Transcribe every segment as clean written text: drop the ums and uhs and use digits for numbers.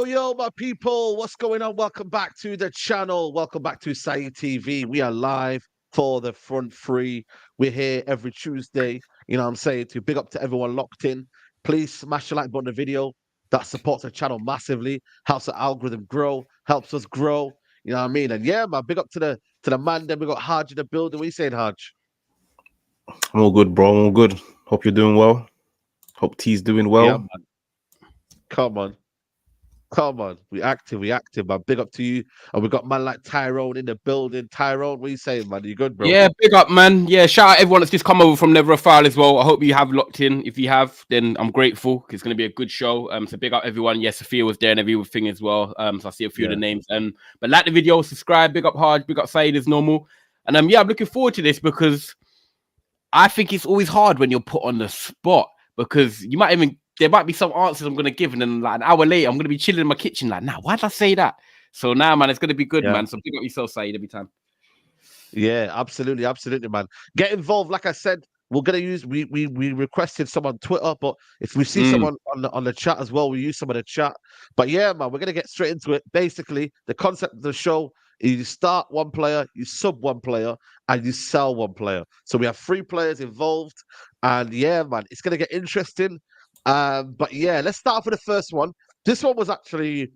Yo, my people, what's going on? Welcome back to the channel. Welcome back to SAKA TV. We are live for the front three. We're here every Tuesday. You know what I'm saying? To big up to everyone locked in. Please smash the like button on the video. That supports the channel massively. Helps the algorithm grow. Helps us grow. You know what I mean? And yeah, man, big up to the man. Then we got Haj in the building. What are you saying, Haj? I'm all good, bro. I'm all good. Hope you're doing well. Hope T's doing well. Yeah, man. Come on. We active, man. Big up to you. And we got man like Tyrone in the building. Tyrone, what are you saying, man? You good, bro? Yeah, big up, man. Yeah, shout out everyone that's just come over from Never a File as well. I hope you have locked in. If you have, then I'm grateful. It's going to be a good show. So big up everyone. Yeah, Sophia was there and everything as well. So I see a few of the names. But like the video, subscribe, big up Hard, big up Saeed as normal. And yeah, I'm looking forward to this because I think it's always hard when you're put on the spot because you might even there might be some answers I'm going to give, and then like an hour later, I'm going to be chilling in my kitchen like, nah, why did I say that? So now, man, it's going to be good, man. So pick up yourself, Saeed, every time. Yeah, absolutely, man. Get involved. Like I said, we're going to use, we requested some on Twitter, but if we see someone on the chat as well, we use some of the chat. But yeah, man, we're going to get straight into it. Basically, the concept of the show is you start one player, you sub one player, and you sell one player. So we have 3 players involved. And yeah, man, it's going to get interesting. But yeah, let's start off with the first one. This one was actually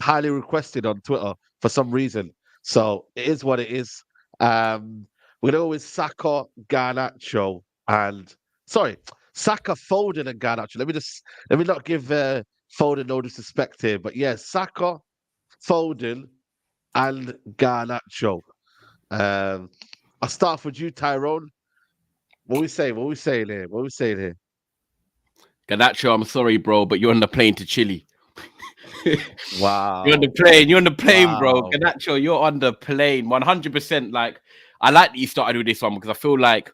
highly requested on Twitter for some reason. So it is what it is. We're going to go with SAKA, GARNACHO, and SAKA, FODEN, and GARNACHO. Let me not give FODEN no disrespect here, but yeah, SAKA, FODEN, and GARNACHO. I'll start off with you, Tyrone. What we saying here? GARNACHO, I'm sorry, bro, but you're on the plane to Chile. Wow. You're on the plane, wow. Bro. GARNACHO, you're on the plane. 100%. Like, I like that you started with this one because I feel like,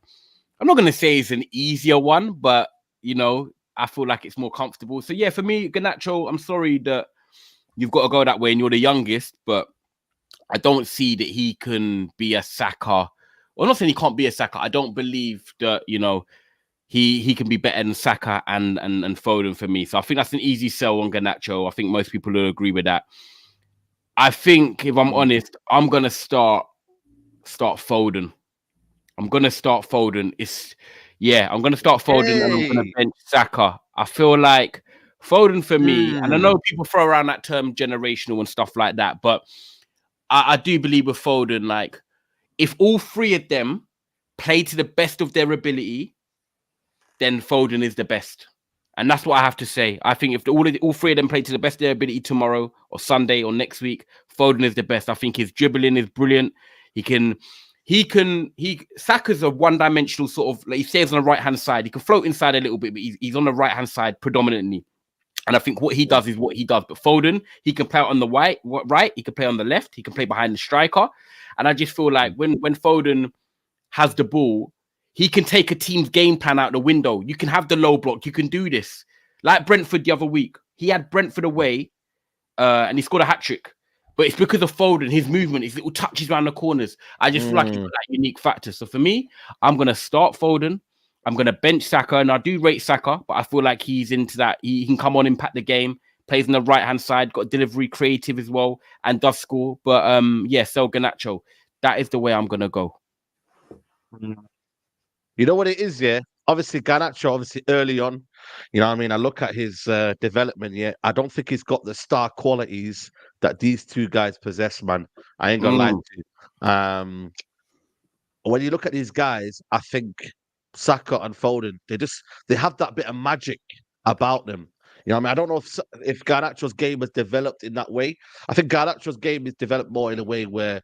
I'm not going to say it's an easier one, but, you know, I feel like it's more comfortable. So, yeah, for me, GARNACHO, I'm sorry that you've got to go that way and you're the youngest, but I don't see that he can be a SAKA. Well, not saying he can't be a SAKA. I don't believe that, you know, he can be better than SAKA and FODEN for me. So I think that's an easy sell on GARNACHO. I think most people will agree with that. I think, if I'm honest, I'm going to start FODEN. I'm going to start FODEN. I'm going to start FODEN and I'm going to bench SAKA. I feel like FODEN for me, and I know people throw around that term generational and stuff like that, but I do believe with FODEN, like, if all 3 of them play to the best of their ability, then Foden is the best. And that's what I have to say. I think if all three of them play to the best of their ability tomorrow or Sunday or next week, Foden is the best. I think his dribbling is brilliant. Saka's a one-dimensional sort of, like he stays on the right-hand side. He can float inside a little bit, but he's on the right-hand side predominantly. And I think what he does is what he does. But Foden, he can play on the right, he can play on the left, he can play behind the striker. And I just feel like when Foden has the ball, he can take a team's game plan out the window. You can have the low block. You can do this. Like Brentford the other week. He had Brentford away and he scored a hat-trick. But it's because of Foden, his movement, his little touches around the corners. I just feel like he's got that unique factor. So for me, I'm going to start Foden. I'm going to bench Saka. And I do rate Saka, but I feel like he's into that. He can come on, impact the game, plays on the right-hand side, got delivery, creative as well, and does score. But yeah, sell Garnacho. That is the way I'm going to go. You know what it is, yeah? Obviously, Garnacho, obviously early on, you know what I mean? I look at his development, yeah? I don't think he's got the star qualities that these two guys possess, man. I ain't gonna lie to you. When you look at these guys, I think Saka and Foden, they have that bit of magic about them. You know what I mean? I don't know if Garnacho's game has developed in that way. I think Garnacho's game is developed more in a way where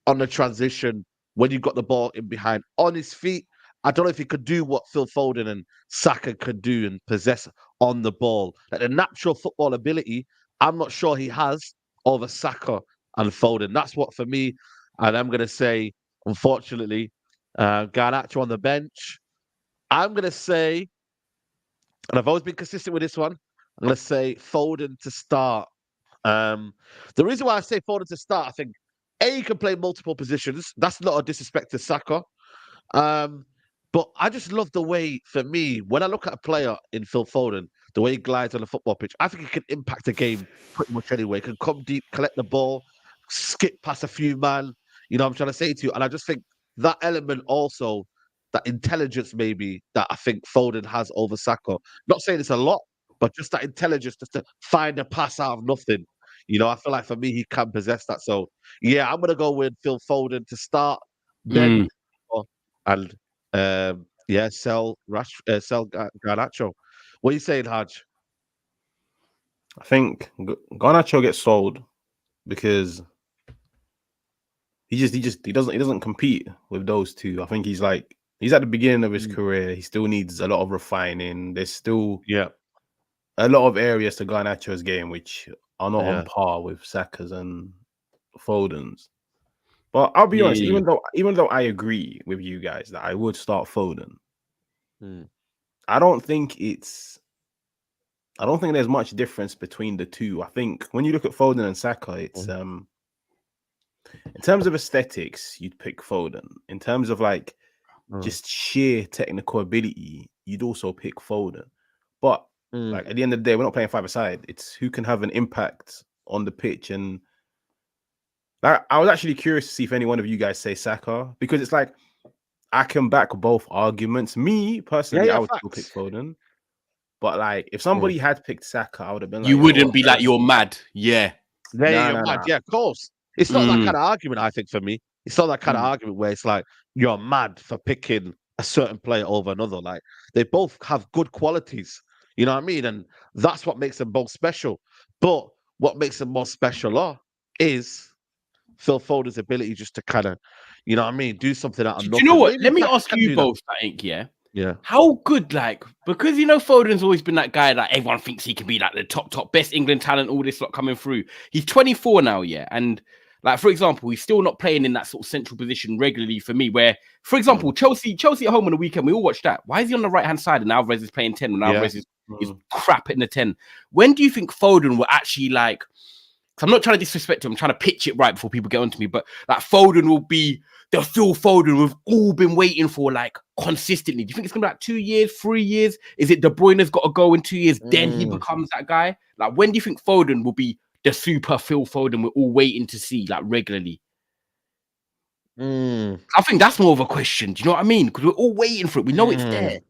on the transition, when you got the ball in behind, on his feet, I don't know if he could do what Phil Foden and Saka could do and possess on the ball. Like the natural football ability, I'm not sure he has over Saka and Foden. That's what for me, and I'm going to say, unfortunately, Garnacho on the bench. I'm going to say, and I've always been consistent with this one, I'm going to say Foden to start. The reason why I say Foden to start, I think, he can play multiple positions. That's not a disrespect to Saka. But I just love the way, for me, when I look at a player in Phil Foden, the way he glides on the football pitch, I think he can impact the game pretty much anyway. He can come deep, collect the ball, skip past a few man. You know what I'm trying to say to you? And I just think that element also, that intelligence maybe, that I think Foden has over Saka. Not saying it's a lot, but just that intelligence just to find a pass out of nothing. You know, I feel like for me, he can possess that. So, yeah, I'm going to go with Phil Foden to start. Then, and sell Garnacho. What are you saying, Haj? I think Garnacho gets sold because he doesn't compete with those two. I think he's at the beginning of his career. He still needs a lot of refining. There's still a lot of areas to Garnacho's game which are not on par with Saka's and Foden's. But I'll be honest, even though I agree with you guys that I would start Foden, I don't think there's much difference between the two. I think when you look at Foden and Saka, it's in terms of aesthetics, you'd pick Foden. In terms of like just sheer technical ability, you'd also pick Foden. But like at the end of the day, we're not playing five-a-side. It's who can have an impact on the pitch. And I was actually curious to see if any one of you guys say Saka, because it's like I can back both arguments. Me personally, I would still pick Foden, but like if somebody had picked Saka, I would have been like, you wouldn't be like, you're mad. Yeah, you're mad. Yeah, of course. It's not that kind of argument. I think for me, it's not that kind of argument where it's like you're mad for picking a certain player over another. Like they both have good qualities. You know what I mean? And that's what makes them both special. But what makes them more special is Phil Foden's ability just to kind of, you know what I mean, do something out of nothing. You know what? Let me ask you both, I think, yeah. How good, like, because you know Foden's always been that guy that everyone thinks he can be like the top best England talent, all this lot coming through. He's 24 now, and like for example, he's still not playing in that sort of central position regularly for me. Where, for example, Chelsea at home on the weekend, we all watched that. Why is he on the right hand side and Alves is playing 10 and Alves is crap in the 10? When do you think Foden will actually like? I'm not trying to disrespect him. I'm trying to pitch it right before people get onto me. But like Foden will be the Phil Foden we've all been waiting for, like consistently. Do you think it's gonna be like 2 years, 3 years? Is it De Bruyne's got to go in 2 years? Then he becomes that guy. Like when do you think Foden will be the super Phil Foden we're all waiting to see, like regularly? I think that's more of a question. Do you know what I mean? Because we're all waiting for it. We know it's there.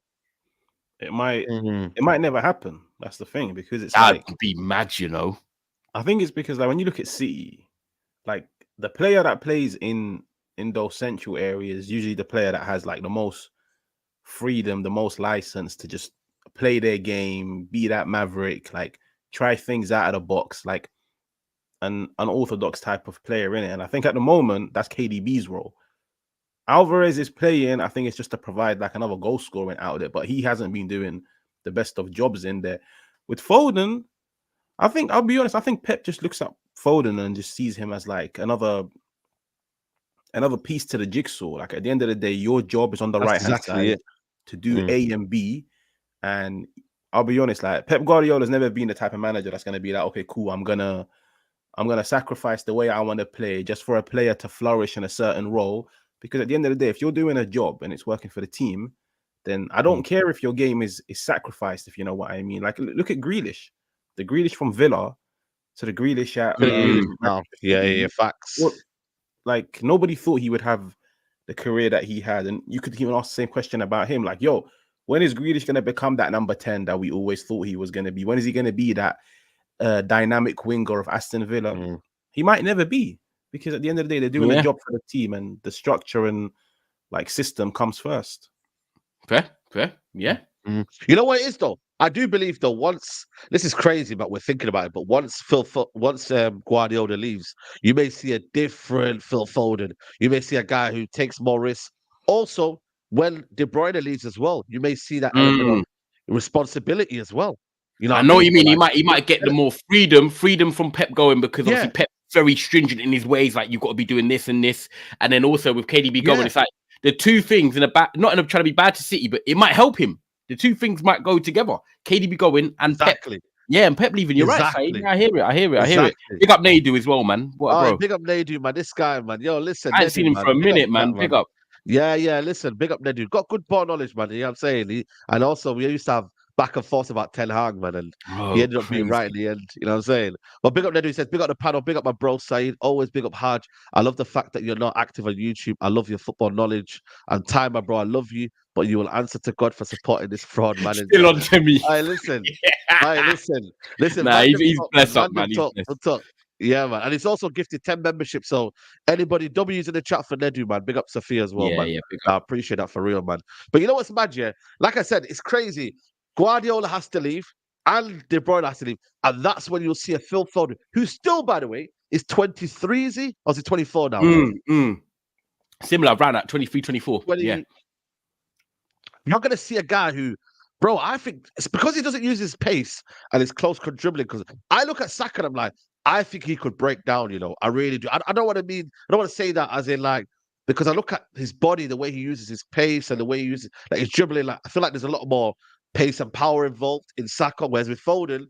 It might never happen. That's the thing, because it's That'd be mad, you know. I think it's because like when you look at City, like the player that plays in in those central areas, usually the player that has like the most freedom, the most license to just play their game, be that maverick, like try things out of the box, like an unorthodox type of player in it. And I think at the moment that's KDB's role. Alvarez is playing, I think it's just to provide like another goal scoring outlet, but he hasn't been doing the best of jobs in there. With Foden, I think, I'll be honest, I think Pep just looks at Foden and just sees him as like another piece to the jigsaw. Like at the end of the day, your job is on the right hand side to do A and B. And I'll be honest, like Pep Guardiola's never been the type of manager that's gonna be like, okay, cool, I'm gonna sacrifice the way I want to play just for a player to flourish in a certain role. Because at the end of the day, if you're doing a job and it's working for the team, then I don't care if your game is sacrificed, if you know what I mean. Like look at Grealish, the Grealish from Villa to the Grealish at facts. Like nobody thought he would have the career that he had, and you could even ask the same question about him. Like, yo, when is Grealish going to become that number 10 that we always thought he was going to be? When is he going to be that dynamic winger of Aston Villa? He might never be, because at the end of the day, they're doing a job for the team, and the structure and like system comes first. Fair, yeah. You know what it is though? I do believe though, once this is crazy, but we're thinking about it. But once Guardiola leaves, you may see a different Phil Foden. You may see a guy who takes more risks. Also, when De Bruyne leaves as well, you may see that element of responsibility as well. You know, I know what you mean. Like, he might get the more freedom from Pep going, because obviously Pep's very stringent in his ways. Like, you've got to be doing this and this, and then also with KDB going, it's like the two things not in a trying to be bad to City, but it might help him. The two things might go together. KDB going and Pep. Yeah, and Pep leaving. You're right, Saeed. I hear it. Big up Naidu as well, man. What a bro. Big up Naidu, man. This guy, man. Yo, listen. I ain't seen him for a minute, man. Big up. Yeah. Listen, big up Naidu. Got good ball knowledge, man. You know what I'm saying? And also, we used to have back and forth about Ten Hag, man, and he ended up being right in the end. You know what I'm saying? But big up Naidu. He says, big up the panel. Big up my bro, Saeed. Always big up Haj. I love the fact that you're not active on YouTube. I love your football knowledge and time, my bro. I love you. But you will answer to God for supporting this fraud manager. Still on to me. Listen. Listen. Nah, he's blessed up, man. Yeah, man. And he's also gifted 10 memberships. So anybody, W's in the chat for Nedu, man. Big up Sophia as well, man. I appreciate that for real, man. But you know what's mad, yeah? Like I said, it's crazy. Guardiola has to leave and De Bruyne has to leave. And that's when you'll see a Phil Foden, who still, by the way, is 23, is he? Or is he 24 now? Similar, around that, 23, 24. Yeah. You're going to see a guy who, bro, I think it's because he doesn't use his pace and his close dribbling. Because I look at Saka and I'm like, I think he could break down, you know. I really do. I don't want to mean, I don't want to say that as in like, because I look at his body, the way he uses his pace and the way he uses, like his dribbling, like I feel like there's a lot more pace and power involved in Saka, whereas with Foden,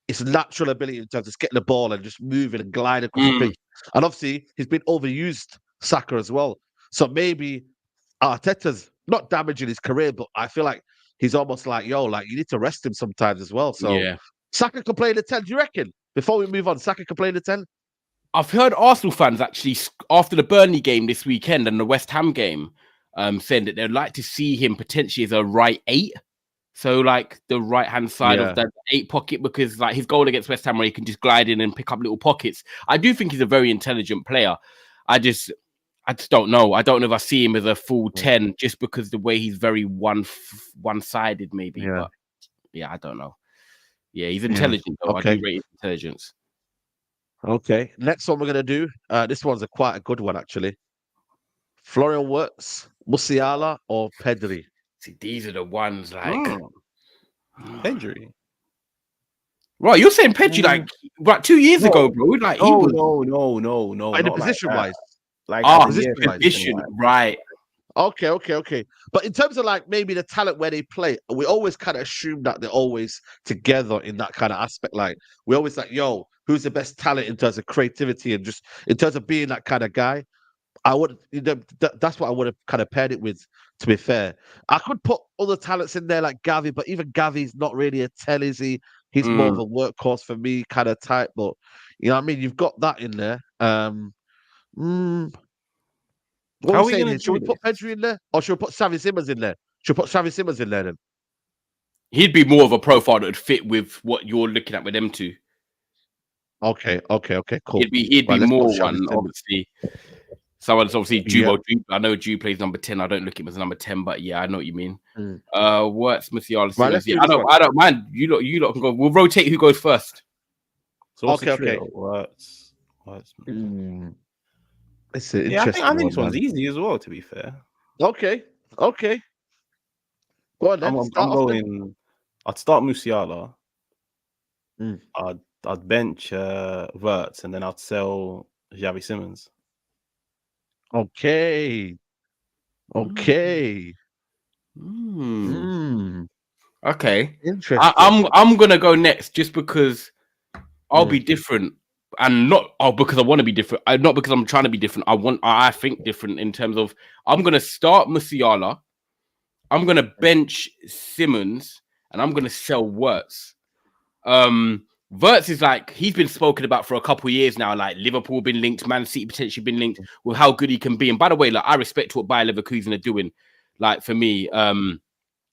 it's natural ability in terms of getting the ball and just moving and gliding across the pitch. And obviously, he's been overused, Saka, as well. So maybe Arteta's not damaging his career, but I feel like he's almost like, yo, like you need to rest him sometimes as well. So Saka can play in the 10. Do you reckon? Before we move on, Saka can play in the 10? I've heard Arsenal fans actually, after the Burnley game this weekend and the West Ham game, saying that they'd like to see him potentially as a right 8. So like the right-hand side of that 8 pocket, because like his goal against West Ham where he can just glide in and pick up little pockets. I do think he's a very intelligent player. I just don't know. I don't know if I see him as a full 10 just because the way he's very one-sided maybe. But yeah, I don't know. Yeah, he's intelligent though. I do rate his intelligence. Okay. Next one we're gonna do. This one's quite a good one actually. Florian Wirtz, Musiala, or Pedri? See, these are the ones like Pedri. Right, you're saying Pedri like 2 years ago, bro. Like no. In the position wise. Like position, right. Okay. But in terms of like maybe the talent where they play, we always kind of assume that they're always together in that kind of aspect. Like we always like, yo, who's the best talent in terms of creativity and just in terms of being that kind of guy? I would, that's what I would have kind of paired it with, to be fair. I could put other talents in there like Gavi, but even Gavi's not really a 10, is he? He's more of a workhorse for me kind of type, but you know what I mean? You've got that in there. What are we saying? Should we put Pedri in there? Or should we put Xavi Simons in there? Should we put Xavi Simons in there then? He'd be more of a profile that would fit with what you're looking at with them two. Okay, cool. He'd be more one, obviously. Someone's obviously Drew. Yeah. Well, Drew, I know Drew plays number 10. I don't look at him as number 10, but yeah, I know what you mean. WIRTZ, Musiala, Right, let's Simmons. do this I don't mind. You lot can go. We'll rotate who goes first. So what's the okay. trio? WIRTZ. It's an Yeah, interesting I think this one's man. easy as well, to be fair. Okay. Go on then. I'm going. I'd start Musiala. I'd bench WIRTZ, and then I'd sell XAVI Simmons. Okay. Okay. Interesting. I'm gonna go next just because I'll be different, and not because I want to be different. Not because I'm trying to be different. I think different in terms of I'm gonna start Musiala, I'm gonna bench Simmons, and I'm gonna sell WIRTZ. WIRTZ is like, he's been spoken about for a couple of years now. Like Liverpool been linked, Man City potentially been linked with how good he can be. And by the way, like I respect what Bayer Leverkusen are doing. Like for me, and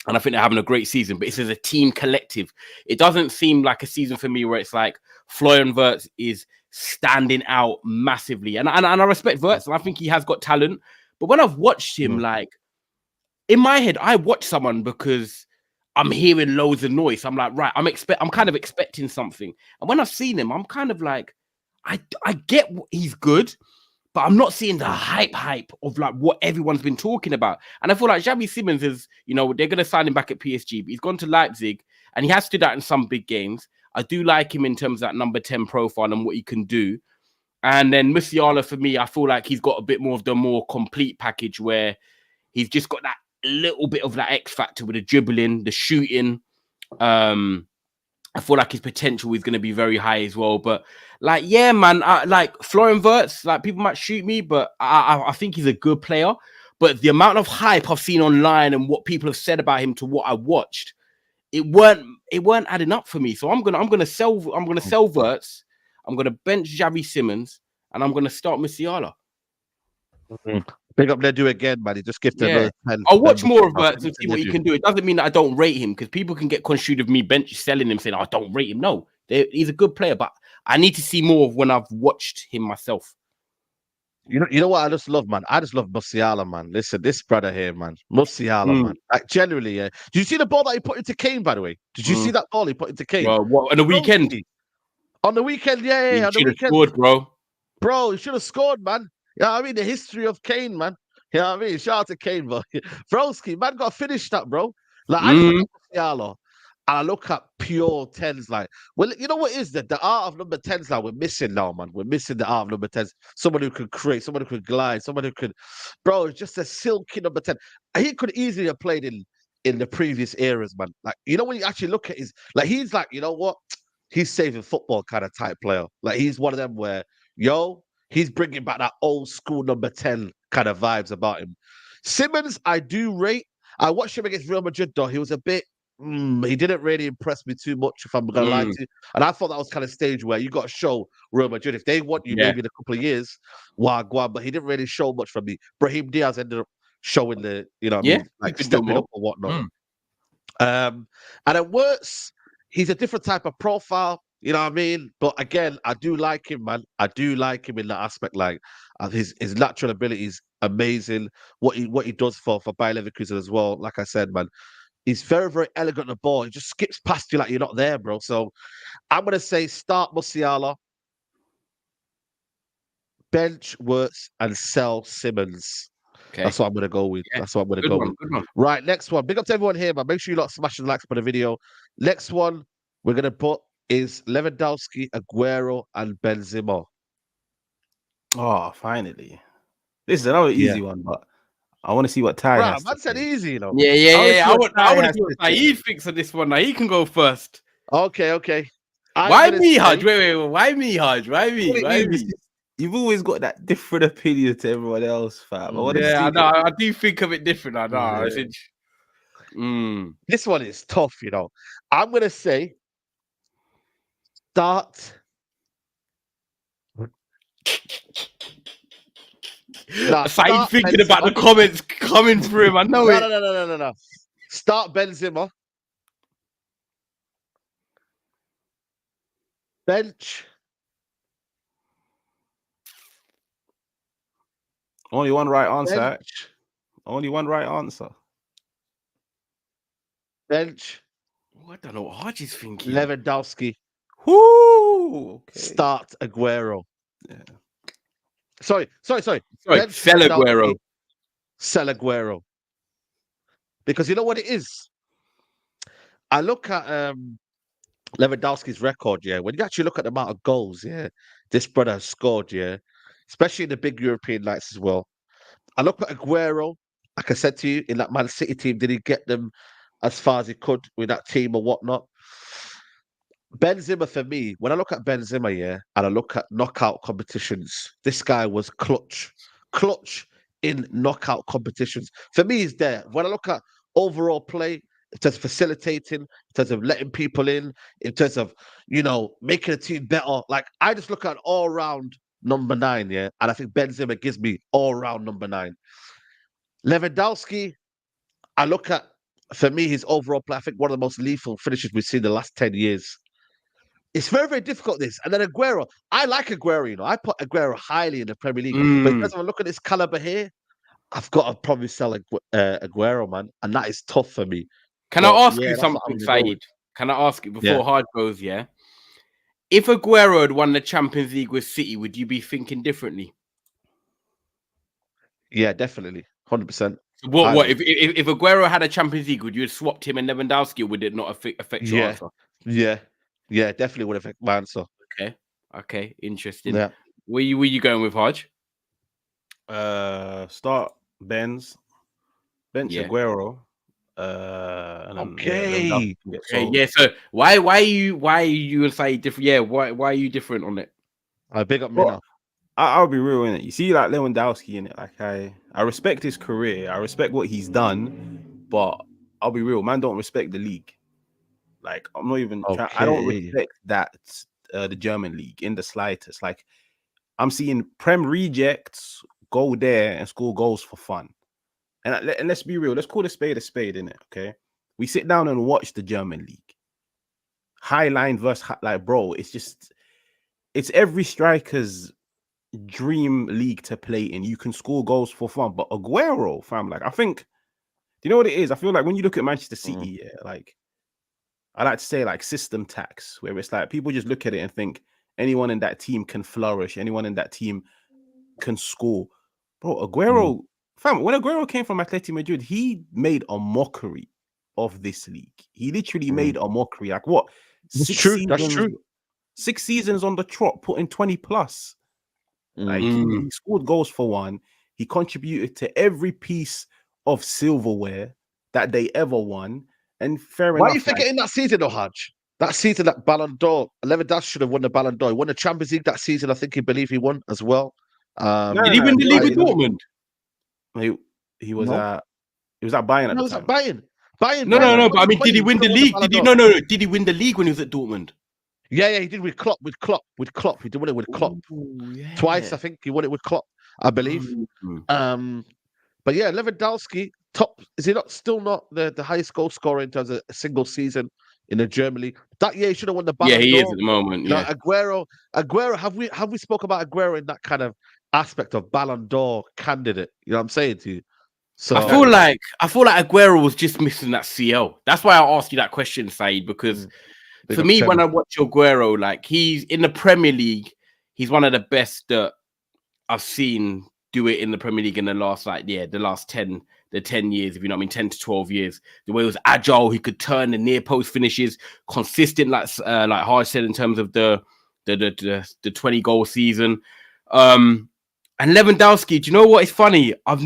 I think they're having a great season. But it's as a team collective. It doesn't seem like a season for me where it's like Florian WIRTZ is standing out massively. And I respect WIRTZ, and I think he has got talent. But when I've watched him, like in my head, I watch someone because I'm hearing loads of noise. I'm like, right, I'm kind of expecting something. And when I've seen him, I'm kind of like, I get he's good, but I'm not seeing the hype of like what everyone's been talking about. And I feel like XAVI Simmons is, you know, they're going to sign him back at PSG, but he's gone to Leipzig and he has stood out in some big games. I do like him in terms of that number 10 profile and what he can do. And then Musiala, for me, I feel like he's got a bit more of the more complete package where he's just got that little bit of that X factor with the dribbling, the shooting. I feel like his potential is going to be very high as well. But like, yeah, man, like Florian WIRTZ, like people might shoot me, but I think he's a good player. But the amount of hype I've seen online and what people have said about him to what I watched, it weren't adding up for me. So I'm gonna sell WIRTZ. I'm gonna bench XAVI Simmons, and I'm gonna start Musiala. Big up Ledu again, man. He just gifted another 10. I'll watch more of WIRTZ and see what he can do. It doesn't mean that I don't rate him, because people can get construed of me bench selling him saying, oh, I don't rate him. No, he's a good player, but I need to see more of when I've watched him myself. You know what I just love, man? I just love Musiala, man. Listen, this brother here, man. Musiala, man. Like, generally, yeah. Did you see the ball that he put into Kane, by the way? Did you see that ball he put into Kane? What, on the weekend? On the weekend, yeah. On the weekend. Scored, bro. Bro, he should have scored, man. You know what I mean? The history of Kane, man. You know what I mean? Shout out to Kane, bro. Broski, man, got to finish that, bro. Like, I look at Musiala, and I look at pure 10s. Like, well, you know what is that? The art of number 10s now, we're missing now, man. We're missing the art of number 10s. Someone who could create, someone who could glide, someone who could, bro, it's just a silky number 10. He could easily have played in the previous eras, man. Like, you know, when you actually look at his, like, he's like, you know what? He's saving football kind of type player. Like, he's one of them where, he's bringing back that old school number 10 kind of vibes about him. Simmons, I do rate. I watched him against Real Madrid, though. He was a bit, he didn't really impress me too much, if I'm going to lie to you. And I thought that was kind of stage where you got to show Real Madrid. If they want you maybe in a couple of years, wagwan, but he didn't really show much from me. Brahim Diaz ended up showing the, you know what I mean? Like stepping up or whatnot. And at WIRTZ, he's a different type of profile. You know what I mean? But again, I do like him, man. I do like him in that aspect. Like his natural ability is amazing. What he does for Bayer Leverkusen as well. Like I said, man, he's very, very elegant on the ball. He just skips past you like you're not there, bro. So I'm gonna say start Musiala, bench WIRTZ, and sell Simmons. Okay. That's what I'm gonna go with. That's what I'm gonna go with. Good one. Right, next one. Big up to everyone here, man. Make sure you smash the likes for the video. Next one we're gonna put is Lewandowski, Aguero, and Benzema. Oh, finally. This is another easy one, but I want to see what Ty has. Man said easy, you know. Yeah. I want to see what Ty thinks of this one. Now he can go first. Okay. Why me, Haj? Wait. Why me, Haj? Why me? You've always got that different opinion to everyone else, fam. I know. I do think of it different. I know. Yeah. This one is tough, you know. I'm gonna say start. Start thinking Benzema. About the comments coming through him. I know it. No. Start Benzema. Bench Only one right answer. Bench. Only one right answer. Bench. Oh, I don't know what Haji's thinking. Lewandowski. Whoo! Okay. Start Aguero. Yeah. Sorry. Bench sell Aguero. Sell Aguero. Because you know what it is? I look at Lewandowski's record, yeah. When you actually look at the amount of goals, yeah, this brother has scored, yeah, especially in the big European nights as well. I look at Aguero, like I said to you, in that Man City team, did he get them as far as he could with that team or whatnot? Benzema, for me, when I look at Benzema, yeah, and I look at knockout competitions, this guy was clutch in knockout competitions. For me, he's there. When I look at overall play, in terms of facilitating, in terms of letting people in terms of, you know, making a team better, like, I just look at all-round number 9, yeah, and I think Benzema gives me all-round number 9. Lewandowski, I look at, for me, his overall play, I think one of the most lethal finishes we've seen in the last 10 years. It's very, very difficult, this. And then Aguero, I like Aguero, you know. I put Aguero highly in the Premier League. But because I look at this caliber here, I've got to probably sell Aguero, man. And that is tough for me. Can I ask you something, Saeed? Can I ask you before Hard goes, yeah? If Aguero had won the Champions League with City, would you be thinking differently? Yeah, definitely. 100%. So what? If Aguero had a Champions League, would you have swapped him and Lewandowski, or would it not affect your answer? Yeah, definitely would affect my answer. Okay, interesting. Yeah. Where you going with, Hodge? Start bench Aguero. Yeah. So why are you say different? Yeah, why are you different on it? I big up me now. I'll be real in it. You see, like Lewandowski in it. Like I respect his career. I respect what he's done, but I'll be real, man. Don't respect the league. Like, I'm not even trying. I don't respect that the German league in the slightest. Like, I'm seeing Prem rejects go there and score goals for fun. And let's be real. Let's call a spade, innit? Okay, we sit down and watch the German league. High line versus like, bro. It's every striker's dream league to play in. You can score goals for fun, but Aguero, fam, like, I think, do you know what it is? I feel like when you look at Manchester City, yeah, like, I like to say like system tax, where it's like people just look at it and think anyone in that team can flourish, anyone in that team can score. Bro, Aguero, fam, when Aguero came from Atletico Madrid, he made a mockery of this league. He literally made a mockery. Like, what? That's true. 6 seasons on the trot, putting 20 plus. Like, he scored goals for one. He contributed to every piece of silverware that they ever won. And fair enough. Why are you forgetting that season, though, Haj? That season, that Ballon d'Or, Lewandowski should have won the Ballon d'Or. He won the Champions League that season. I think he won as well. Did he win the league with Dortmund? He was at Bayern at the time. Bayern. No. But I mean, did he win the league? No. Did he win the league when he was at Dortmund? Yeah, he did with Klopp. He did win it with Klopp. Twice, I think he won it with Klopp, I believe. But yeah, Lewandowski, top. Is he still not the highest goal scorer in terms of a single season in the German league? That year he should have won the Ballon d'Or. Yeah, he is at the moment. You know, Aguero. Have we spoke about Aguero in that kind of aspect of Ballon d'Or candidate? You know what I'm saying to you? So I feel like Aguero was just missing that CL. That's why I asked you that question, Saeed, because for me, when I watch Aguero, like, he's in the Premier League, he's one of the best that I've seen do it in the Premier League in the last 10 years, if you know what I mean, 10 to 12 years. The way he was agile, he could turn the near post finishes, consistent, like Harsh said, in terms of the 20 goal season. And Lewandowski, do you know what is funny? I've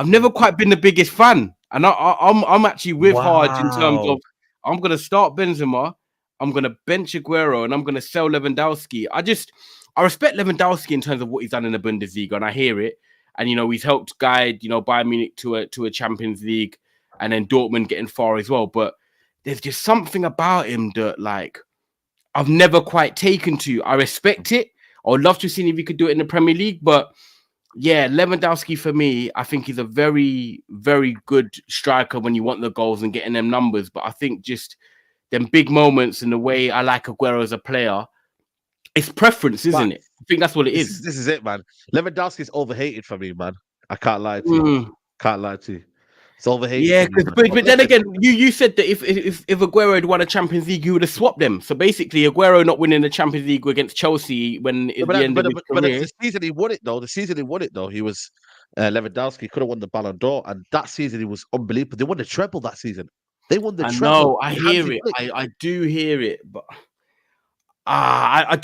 never quite been the biggest fan, and I'm actually with Harsh in terms of, I'm gonna start Benzema, I'm gonna bench Aguero, and I'm gonna sell Lewandowski. I respect Lewandowski in terms of what he's done in the Bundesliga, and I hear it. And, you know, he's helped guide, you know, Bayern Munich to a Champions League, and then Dortmund getting far as well. But there's just something about him that, like, I've never quite taken to. I respect it. I would love to see if he could do it in the Premier League. But yeah, Lewandowski for me, I think he's a very, very good striker when you want the goals and getting them numbers. But I think just them big moments and the way I like Aguero as a player, it's preference, isn't it? I think that's what it is. This is it, man. Lewandowski's overhated for me, man. I can't lie to you. Can't lie to you. It's overhated. Yeah, but then again, you said that if Aguero had won a Champions League, you would have swapped them. So basically, Aguero not winning the Champions League against Chelsea when at the end of his career. The season he won it though. He was Lewandowski could have won the Ballon d'Or, and that season he was unbelievable. They won the treble that season. They won the treble. No, I hear it. I do hear it, but I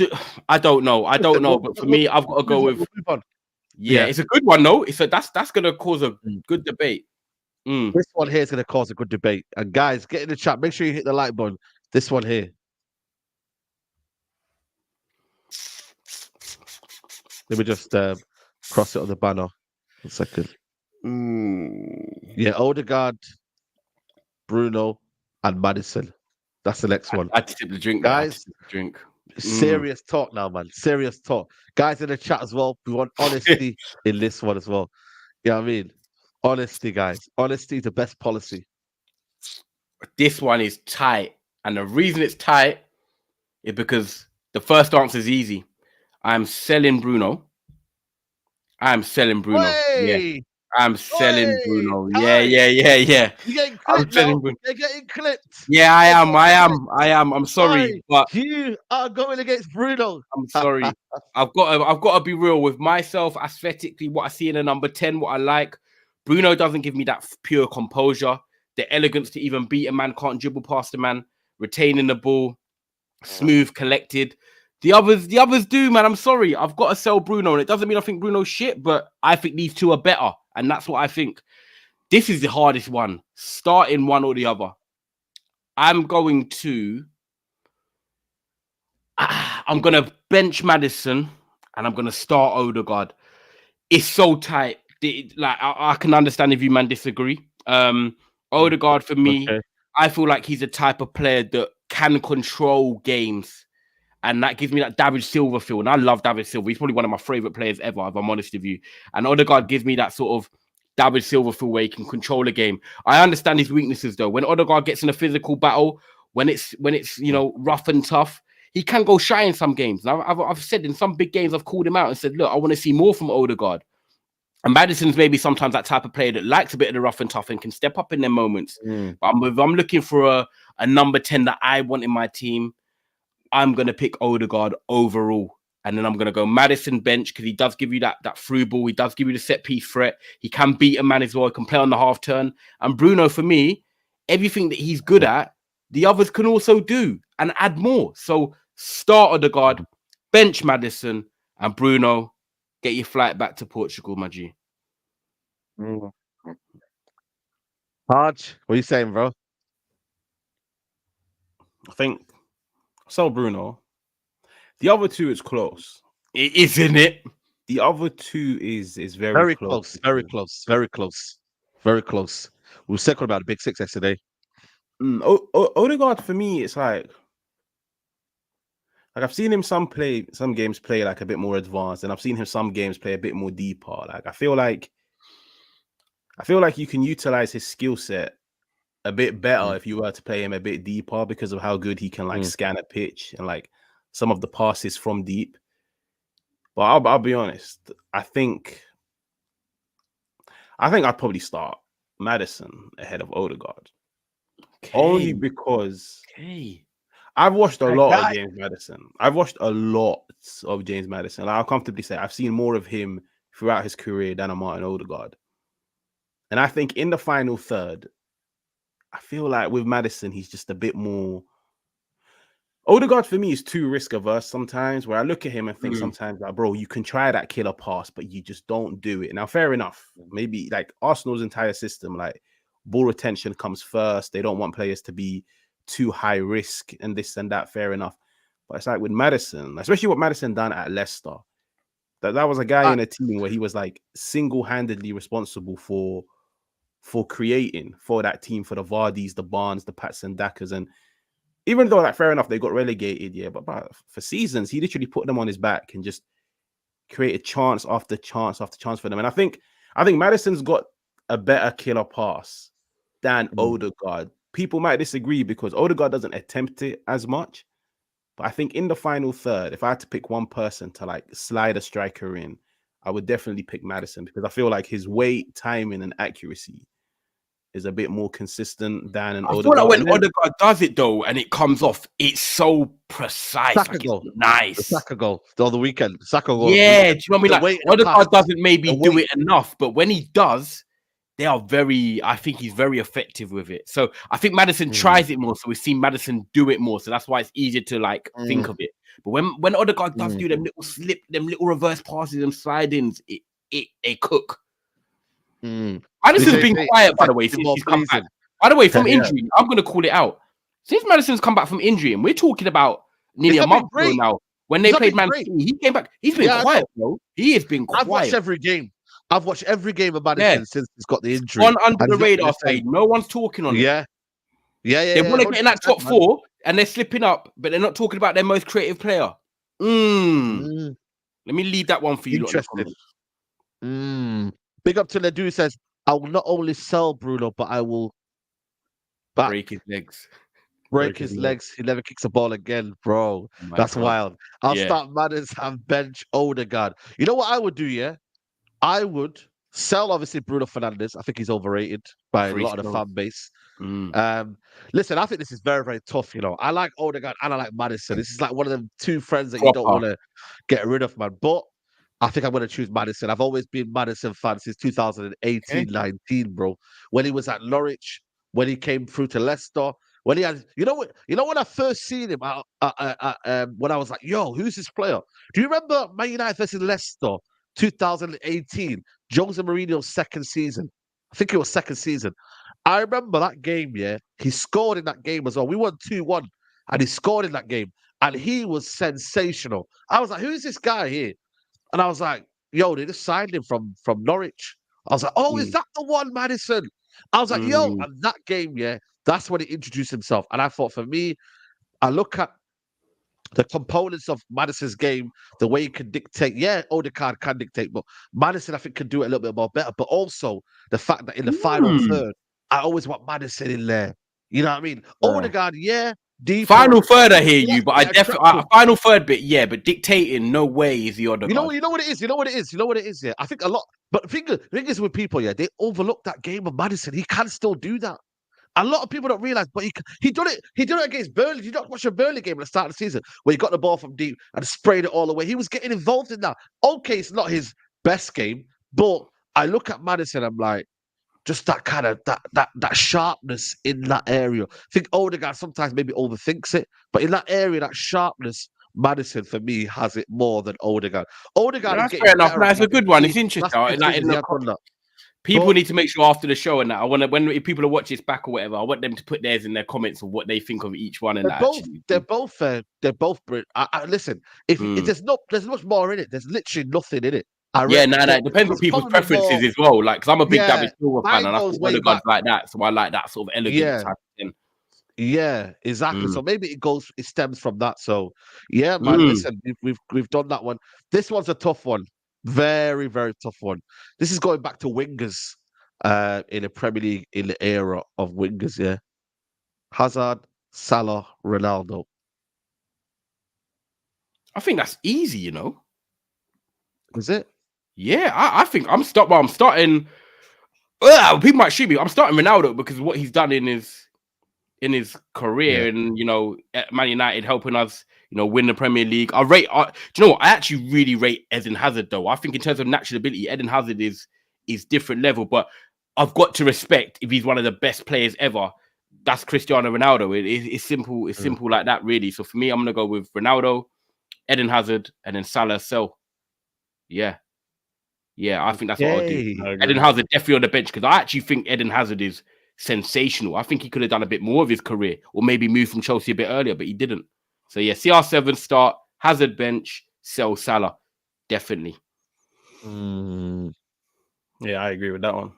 don't know. I don't know. But for me, I've got to go with. Yeah, it's a good one though. That's gonna cause a good debate. This one here is going to cause a good debate. And guys, get in the chat. Make sure you hit the like button. This one here. Let me just cross it on the banner. 1 second. Yeah, Odegaard, Bruno, and Maddison. That's the next one. I tip the drink, guys. Drink. Serious talk now, man. Serious talk. Guys in the chat as well. We want honesty in this one as well. You know what I mean? Honesty, guys. Honesty is the best policy. This one is tight. And the reason it's tight is because the first answer is easy. I'm selling Bruno. I'm selling Bruno. Yeah. I'm selling Bruno. Yeah. You're getting clipped. You're getting clipped. Yeah, I am. I'm sorry, but you are going against Bruno. I'm sorry. I've got to be real with myself. Aesthetically, what I see in a number 10, what I like. Bruno doesn't give me that pure composure, the elegance to even beat a man, can't dribble past a man, retaining the ball, smooth, collected. The others do, man. I'm sorry. I've got to sell Bruno, and it doesn't mean I think Bruno's shit, but I think these two are better, and that's what I think. This is the hardest one, starting one or the other. I'm going to bench Maddison, and I'm going to start Odegaard. It's so tight. Like I can understand if you man disagree. Odegaard for me, I feel like he's a type of player that can control games, and that gives me that David Silva feel. And I love David Silva. He's probably one of my favorite players ever, if I'm honest with you. And Odegaard gives me that sort of David Silva feel where he can control a game. I understand his weaknesses though. When Odegaard gets in a physical battle, when it's rough and tough, he can go shy in some games. And I've said in some big games, I've called him out and said, look, I want to see more from Odegaard. And Maddison's maybe sometimes that type of player that likes a bit of the rough and tough and can step up in their moments. But I'm looking for a number 10 that I want in my team. I'm going to pick Odegaard overall. And then I'm going to go Maddison bench because he does give you that through ball. He does give you the set piece threat. He can beat a man as well. He can play on the half turn. And Bruno, for me, everything that he's good at, the others can also do and add more. So start Odegaard, bench Maddison, and Bruno. Get your flight back to Portugal, my G. Hodge, what are you saying, bro? I think so, Bruno. The other two is close. It is, isn't it? The other two is very close. Very close. We were second about the big six yesterday. Odegaard for me, it's like I've seen him some games play like a bit more advanced, and I've seen him some games play a bit more deeper. Like I feel like you can utilize his skill set a bit better if you were to play him a bit deeper because of how good he can like scan a pitch and like some of the passes from deep. But I'll be honest, I think I'd probably start Maddison ahead of Odegaard. Only because I've watched a lot of James Maddison. I've watched a lot of James Maddison. Like, I'll comfortably say I've seen more of him throughout his career than a Martin Odegaard. And I think in the final third, I feel like with Maddison, he's just a bit more. Odegaard for me is too risk averse sometimes, where I look at him and think sometimes like, bro, you can try that killer pass, but you just don't do it. Now, fair enough. Maybe like Arsenal's entire system, like ball retention comes first. They don't want players to be too high risk and this and that. Fair enough. But it's like with Maddison, especially what Maddison done at Leicester, that was a guy in a team where he was like single-handedly responsible for creating for that team, for the Vardys, the Barnes, the Pats and Dakas. And even though, like, fair enough, they got relegated, but for seasons, he literally put them on his back and just created chance after chance after chance for them. And I think Maddison's got a better killer pass than Odegaard. People might disagree because Odegaard doesn't attempt it as much. But I think in the final third, if I had to pick one person to like slide a striker in, I would definitely pick Maddison because I feel like his weight, timing, and accuracy is a bit more consistent than an I Odegaard. feel like when Odegaard does it though, and it comes off, it's so precise. Saka like goal. it's nice. The Saka goal the other weekend. Saka goal. Yeah, do you know what I mean? Like Odegaard doesn't maybe do weight. it enough, but when he does, they are very. I think he's very effective with it. So I think Maddison tries it more, so we've seen Maddison do it more. So that's why it's easier to like think of it. But when Odegaard does do them little reverse passes and slide-ins, they cook. Maddison's been quiet, by the way, since he's come back. By the way, from injury, I'm going to call it out. Since Maddison's come back from injury, and we're talking about nearly a month ago now, when they played Man City, he came back. He's been quiet, bro. He has been quiet. I've watched every game. I've watched every game of Maddison since he's got the injury. On under the radar side, no one's talking on it. Yeah. They want to get in that top 4, and they're slipping up, but they're not talking about their most creative player. Let me leave that one for you. Interesting. Big up to Ledoux says, I will not only sell Bruno, but I will break his legs. Break his legs. He never kicks a ball again, bro. That's wild. I'll start Maddison and bench Odegaard. You know what I would do, yeah? I would sell, obviously, Bruno Fernandes. I think he's overrated by a lot of the fan base. Listen, I think this is very, very tough, you know. I like Odegaard and I like Maddison. This is like one of them two friends that you don't want to get rid of, man. But I think I'm going to choose Maddison. I've always been Maddison fan since 2018-19, bro. When he was at Norwich, when he came through to Leicester, when he had, you know when I first seen him, when I was like, yo, who's this player? Do you remember Man United versus Leicester, 2018, Jose Mourinho's second season? I think it was second season. I remember that game, yeah. He scored in that game as well. We won 2-1, and he scored in that game, and he was sensational. I was like, who is this guy here? And I was like, yo, they just signed him from Norwich. I was like, oh, is that the one, Maddison? I was like, yo, and that game, yeah, that's when he introduced himself. And I thought, for me, I look at the components of Maddison's game, the way he can dictate. Yeah, Odegaard can dictate, but Maddison, I think, can do it a little bit more better. But also the fact that in the final third, I always want Maddison in there. You know what I mean? Odegaard, deep. Final third, I hear you, but I definitely final third bit, but dictating, no way is the Odegaard. You know what it is. You know what it is. Yeah, I think a lot. But the thing is with people, yeah, they overlook that game of Maddison. He can still do that. A lot of people don't realize, but he done it. He did it against Burnley. You don't watch a Burnley game at the start of the season where he got the ball from deep and sprayed it all away. He was getting involved in that. Okay, it's not his best game, but I look at Maddison. I'm like, just that kind of that sharpness in that area. I think Odegaard sometimes maybe overthinks it, but in that area, that sharpness, Maddison for me has it more than Odegaard. Odegaard, that's fair enough. That's a good one. It's interesting. People need to make sure after the show and that if people are watching this back or whatever, I want them to put theirs in their comments of what they think of each one. And they're both brilliant. Listen, if there's much more in it, there's literally nothing in it. It depends on people's preferences as well. Like, because I'm a big David Silva fan, and I think Odegaard's like that, so I like that sort of elegant type of thing. Yeah, exactly. So maybe it stems from that. So yeah, man. Listen, we've done that one. This one's a tough one. Very, very tough one. This is going back to wingers in the Premier League in the era of wingers, yeah. Hazard, Salah, Ronaldo. I think that's easy, you know. Is it? Yeah, I think I'm starting. People might shoot me. I'm starting Ronaldo because of what he's done in his career, and you know, at Man United helping us, you know, win the Premier League. Do you know what? I actually really rate Eden Hazard though. I think in terms of natural ability, Eden Hazard is different level. But I've got to respect if he's one of the best players ever. That's Cristiano Ronaldo. It's simple. It's simple like that, really. So for me, I'm gonna go with Ronaldo, Eden Hazard, and then Salah. Yeah, I think that's what I'll do. Eden Hazard definitely on the bench because I actually think Eden Hazard is sensational. I think he could have done a bit more of his career or maybe moved from Chelsea a bit earlier, but he didn't. So yeah, CR7 start, Hazard bench, sell Salah. Definitely. Yeah, I agree with that one.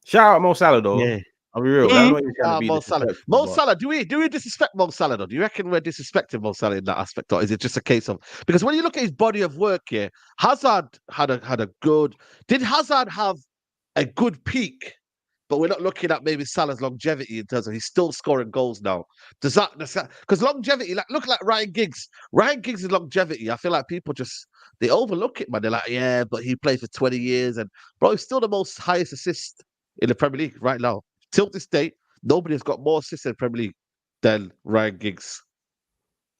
Shout out Mo Salah though. Yeah. I'll be real. Mo Salah. Mo Salah. Do we disrespect Mo Salah though? Do you reckon we're disrespecting Mo Salah in that aspect, or is it just a case of because when you look at his body of work here, Hazard had a good. Did Hazard have a good peak but we're not looking at maybe Salah's longevity in terms of he's still scoring goals now. Does that because longevity, like look like Ryan Giggs. Ryan Giggs' longevity, I feel like people just they overlook it, man. They're like, yeah, but he played for 20 years, and bro, he's still the most highest assist in the Premier League right now. Till this date, nobody has got more assists in the Premier League than Ryan Giggs.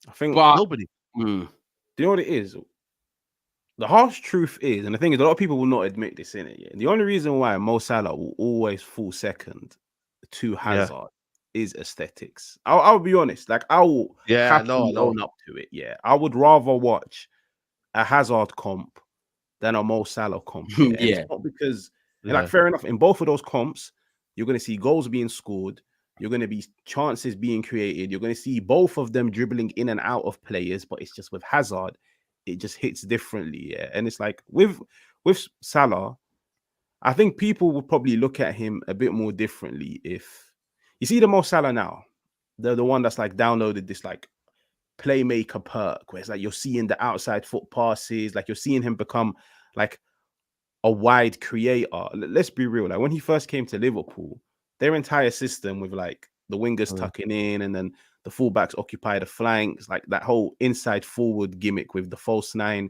I think nobody. Do you know what it is? The harsh truth is, and the thing is, a lot of people will not admit this in it. Yeah? The only reason why Mo Salah will always fall second to Hazard is aesthetics. I'll be honest. Like I will happily own up to it. Yeah, I would rather watch a Hazard comp than a Mo Salah comp. Yeah, it's not because like fair enough. In both of those comps, you're going to see goals being scored. You're going to be chances being created. You're going to see both of them dribbling in and out of players. But it's just with Hazard, it just hits differently. Yeah, and it's like with Salah, I think people will probably look at him a bit more differently. If you see the Mo Salah now, the one that's like downloaded this like playmaker perk, where it's like you're seeing the outside foot passes, like you're seeing him become like a wide creator. Let's be real. Like when he first came to Liverpool, their entire system with like the wingers tucking in and then the fullbacks occupy the flanks, like that whole inside forward gimmick with the false nine.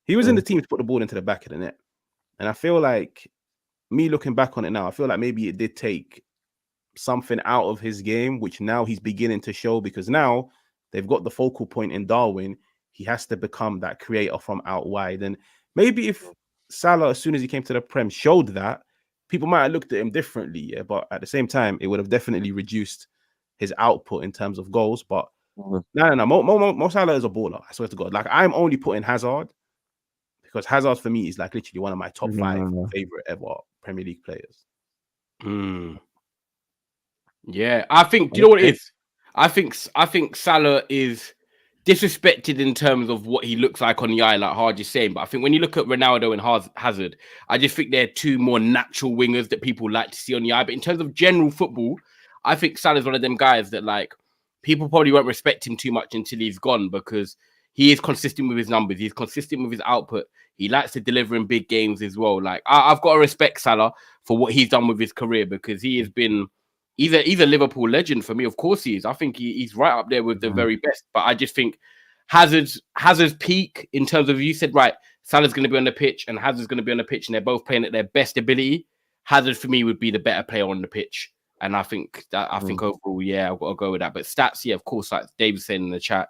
He was in the team to put the ball into the back of the net. And I feel like, me looking back on it now, I feel like maybe it did take something out of his game, which now he's beginning to show, because now they've got the focal point in Darwin. He has to become that creator from out wide. And maybe if Salah, as soon as he came to the Prem, showed that, people might have looked at him differently. Yeah, but at the same time, it would have definitely reduced his output in terms of goals. But no. Mo Salah is a baller. I swear to God. Like, I'm only putting Hazard because Hazard for me is like literally one of my top 5 favorite ever Premier League players. Yeah, I think. Do you know what it is? I think Salah is disrespected in terms of what he looks like on the eye, like Hard is saying. But I think when you look at Ronaldo and Hazard, I just think they're two more natural wingers that people like to see on the eye. But in terms of general football, I think Salah's one of them guys that like people probably won't respect him too much until he's gone, because he is consistent with his numbers. He's consistent with his output. He likes to deliver in big games as well. Like I've got to respect Salah for what he's done with his career, because he has been he's a Liverpool legend for me. Of course he is. I think he's right up there with the very best. But I just think Hazard's peak in terms of, you said right, Salah's going to be on the pitch and Hazard's going to be on the pitch, and they're both playing at their best ability. Hazard for me would be the better player on the pitch. And I think overall, yeah, I've got to go with that. But stats, yeah, of course, like David said in the chat,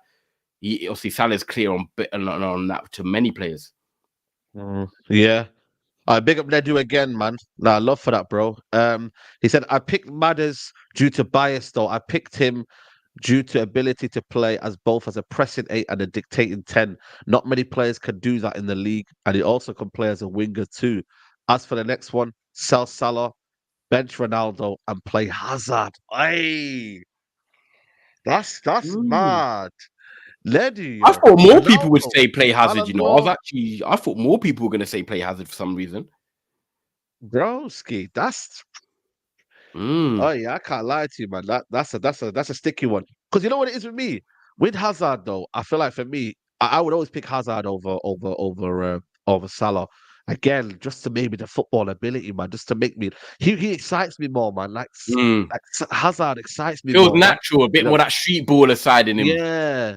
obviously Salah's clear on that to many players. Yeah. Big up Nedu again, man. Nah, love for that, bro. He said, I picked Madders due to bias, though. I picked him due to ability to play as both as a pressing 8 and a dictating 10. Not many players can do that in the league, and he also can play as a winger too. As for the next one, sell Salah, bench Ronaldo, and play Hazard. Hey, that's mad. Lady, I thought more people would say play Hazard. You know, I thought more people were going to say play Hazard for some reason. Broski, that's. Oh yeah, I can't lie to you, man. That's a sticky one. Because you know what it is with me, with Hazard though. I feel like for me, I would always pick Hazard over Salah. Again, just to maybe the football ability, man. Just to make me, he excites me more, man. Like Hazard excites me. Feels natural, a bit more that street baller side in him. Yeah.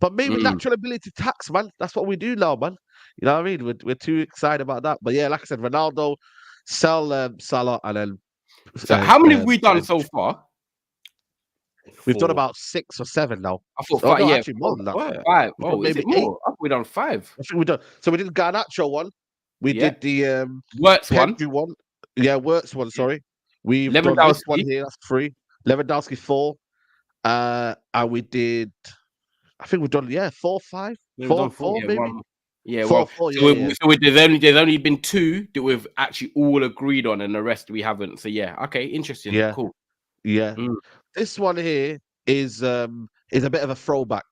But maybe natural ability tax, man. That's what we do now, man. You know what I mean? We're too excited about that. But yeah, like I said, Ronaldo, sell Salah, and then. So how many have we done so far? We've done about 6 or 7 now. I thought 5. No, yeah, actually more than that. 5. Oh, is it more? I thought we done 5. I think we done. So we did the Garnacho one. We did the WIRTZ one. Yeah, WIRTZ one. Sorry, we've done this one here. That's 3. Lewandowski 4. And we did. I think we've done 4, 5, 4 maybe. Four. So there's only been 2 that we've actually all agreed on, and the rest we haven't. So yeah, okay, interesting. Yeah, cool. Yeah, this one here is a bit of a throwback.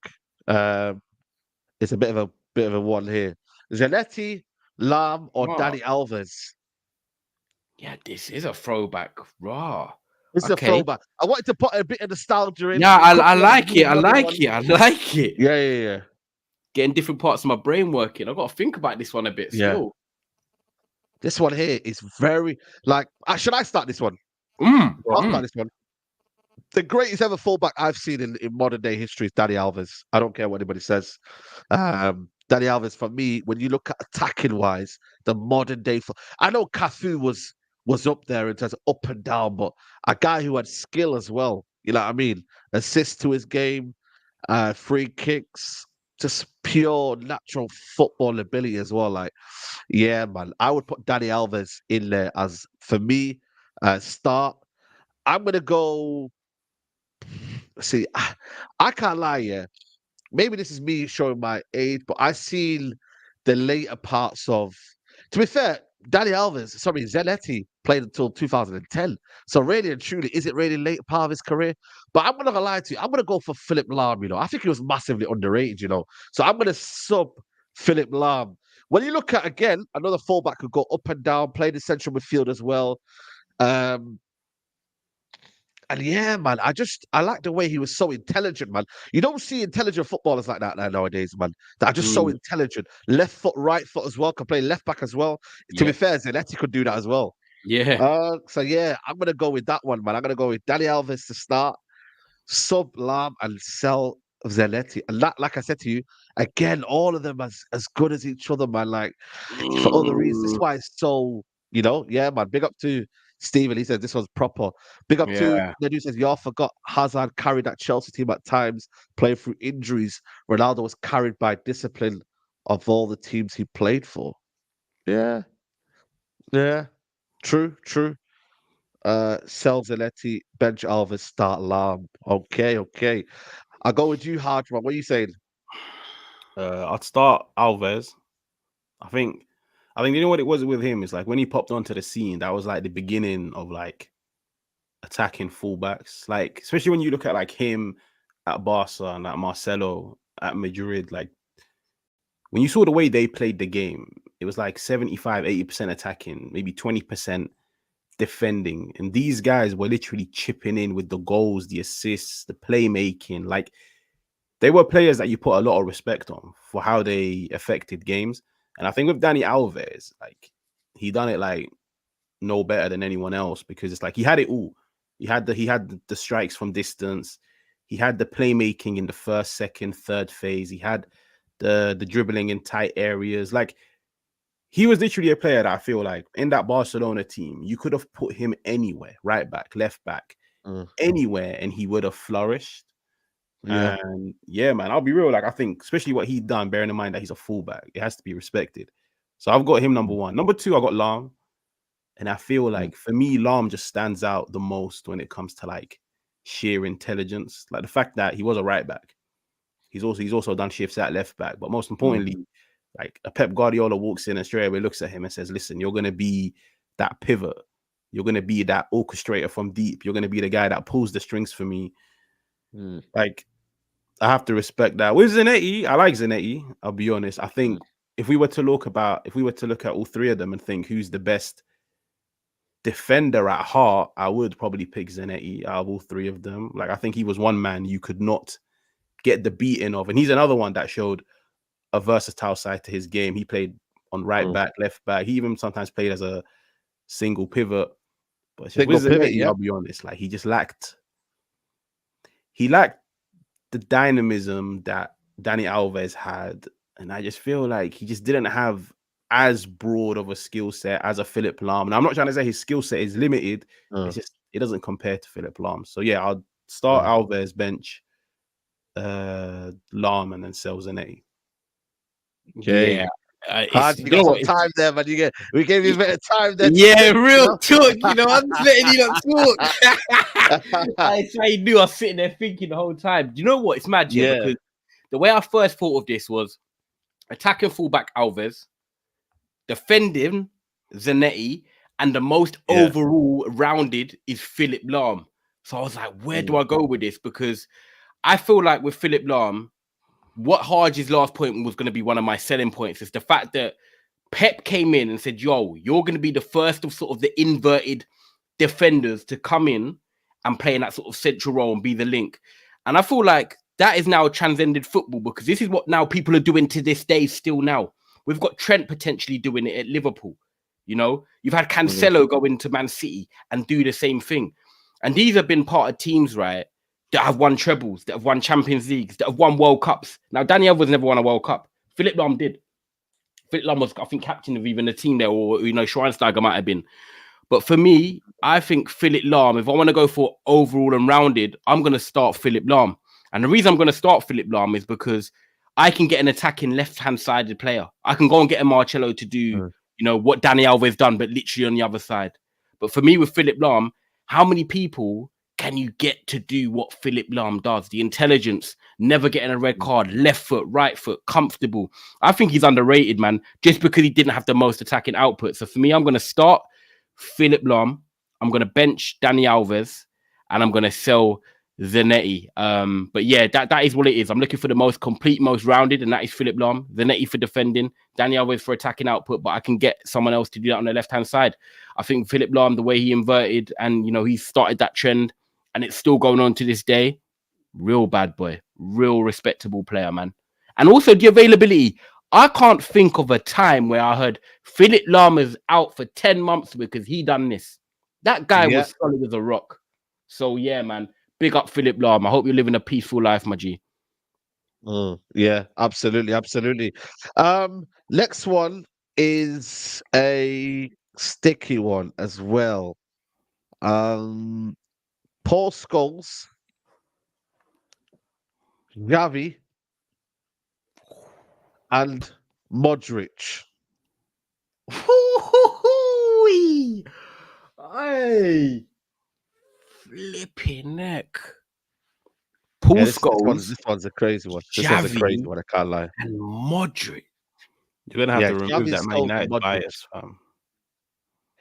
It's a bit of a one here. ZANETTI, LAHM, or Danny Alves. Yeah, this is a throwback. Raw. It's a throwback. I wanted to put a bit of nostalgia in. Yeah, I like it. I like it. Yeah. Getting different parts of my brain working. I've got to think about this one a bit still. This one here is very like. Should I start this one? Mm, I'll start this one. The greatest ever fullback I've seen in modern day history is Dani Alves. I don't care what anybody says. Dani Alves, for me, when you look at attacking wise, the modern day. I know Cafu was up there in terms of up and down, but a guy who had skill as well. You know what I mean? Assists to his game, free kicks, just pure natural football ability as well. Like, yeah, man, I would put Dani Alves in there as for me. Start. I'm gonna go. See, I can't lie, yeah. Maybe this is me showing my age, but I've seen the later parts of. To be fair, Zanetti played until 2010. So really and truly, is it really late part of his career? But I'm not gonna lie to you. I'm gonna go for Philip Lahm. You know, I think he was massively underrated. You know, so I'm gonna sub Philip Lahm. When you look at again, another fullback could go up and down, play the central midfield as well. And yeah, man, I like the way he was so intelligent, man. You don't see intelligent footballers like that nowadays, man. That are just so intelligent. Left foot, right foot as well. Can play left back as well. To be fair, Zanetti could do that as well. Yeah. So yeah, I'm gonna go with that one, man. I'm gonna go with Dani Alves to start, sub Lahm, and sell Zanetti. And that, like I said to you, again, all of them as good as each other, man. Like for other reasons. That's why it's so, yeah, man. Big up to Steven, he says this was proper. Big up to Nedu says, y'all forgot Hazard carried that Chelsea team at times, playing through injuries. Ronaldo was carried by discipline of all the teams he played for. Yeah. Yeah. True. Sell Zanetti, bench Alves, start Lahm. Okay. I'll go with you, Hardman. What are you saying? I'd start Alves. I think you know what it was with him is like when he popped onto the scene, that was like the beginning of like attacking fullbacks. Like especially when you look at like him at Barca and like Marcelo at Madrid, like when you saw the way they played the game, it was like 75-80% attacking, maybe 20% defending. And these guys were literally chipping in with the goals, the assists, the playmaking. Like they were players that you put a lot of respect on for how they affected games. And I think with Dani Alves, like he done it like no better than anyone else because it's like he had it all. He had the strikes from distance. He had the playmaking in the first, second, third phase. He had the dribbling in tight areas. Like he was literally a player that I feel like in that Barcelona team, you could have put him anywhere, right back, left back, anywhere, and he would have flourished. Yeah. And yeah, man, I'll be real. Like, I think, especially what he done, bearing in mind that he's a fullback, it has to be respected. So I've got him number one. Number two, I got Lahm. And I feel like for me, Lahm just stands out the most when it comes to like sheer intelligence. Like the fact that he was a right back. He's also done shifts at left back. But most importantly, like a Pep Guardiola walks in and straight away looks at him and says, listen, you're going to be that pivot. You're going to be that orchestrator from deep. You're going to be the guy that pulls the strings for me. Like, I have to respect that. With Zanetti, I like Zanetti. I'll be honest. I think if we were to look at all three of them and think who's the best defender at heart, I would probably pick Zanetti out of all three of them. Like, I think he was one man you could not get the beating of. And he's another one that showed a versatile side to his game. He played on right back, left back. He even sometimes played as a single pivot. But with Zanetti, I'll be honest, like he lacked the dynamism that Dani Alves had. And I just feel like he just didn't have as broad of a skill set as a Philip Lahm. And I'm not trying to say his skill set is limited. It's just, it doesn't compare to Philip Lahm. So yeah, I'll start Alves, bench Lahm, and then sell Zanetti. Yeah. You got some time there, but we gave you a bit of time there. Yeah, real talk. I'm just letting you not talk. I knew I was sitting there thinking the whole time. Do you know what? It's mad, because the way I first thought of this was attacking fullback Alves, defending Zanetti, and the most overall rounded is Philip Lahm. So I was like, where do I go with this? Because I feel like with Philip Lahm, what Hardy's last point was going to be one of my selling points is the fact that Pep came in and said, yo, you're going to be the first of sort of the inverted defenders to come in and play in that sort of central role and be the link. And I feel like that is now transcended football, because this is what now people are doing to this day still now. We've got Trent potentially doing it at Liverpool. You know, you've had Cancelo go into Man City and do the same thing. And these have been part of teams, right, that have won trebles, that have won Champions Leagues, that have won World Cups. Now, Danny Alves never won a World Cup. Philipp Lahm did. Philipp Lahm was, I think, captain of even the team there, or, you know, Schweinsteiger might have been. But for me, I think Philipp Lahm, if I want to go for overall and rounded, I'm going to start Philipp Lahm. And the reason I'm going to start Philipp Lahm is because I can get an attacking left-hand sided player. I can go and get a Marcelo to do, you know, what Danny Alves done, but literally on the other side. But for me, with Philipp Lahm, how many people can you get to do what Philipp Lahm does? The intelligence, never getting a red card, left foot, right foot, comfortable. I think he's underrated, man, just because he didn't have the most attacking output. So for me, I'm going to start Philipp Lahm. I'm going to bench Danny Alves, and I'm going to sell Zanetti. But yeah, that is what it is. I'm looking for the most complete, most rounded, and that is Philipp Lahm. Zanetti for defending, Danny Alves for attacking output, but I can get someone else to do that on the left-hand side. I think Philipp Lahm, the way he inverted and, you know, he started that trend, and it's still going on to this day. Real bad boy, real respectable player, man. And also the availability. I can't think of a time where I heard Philipp Lahm is out for 10 months because he done this. That guy was solid as a rock. So yeah, man. Big up Philipp Lahm. I hope you're living a peaceful life, my G. Yeah, absolutely, absolutely. Next one is a sticky one as well. Paul Scholes, XAVI, and MODRIC. Hey, flipping neck. Paul Scholes. This one's a crazy one. This one's a crazy one, I can't lie. And MODRIC. You're gonna have to remove that Man United bias, fam.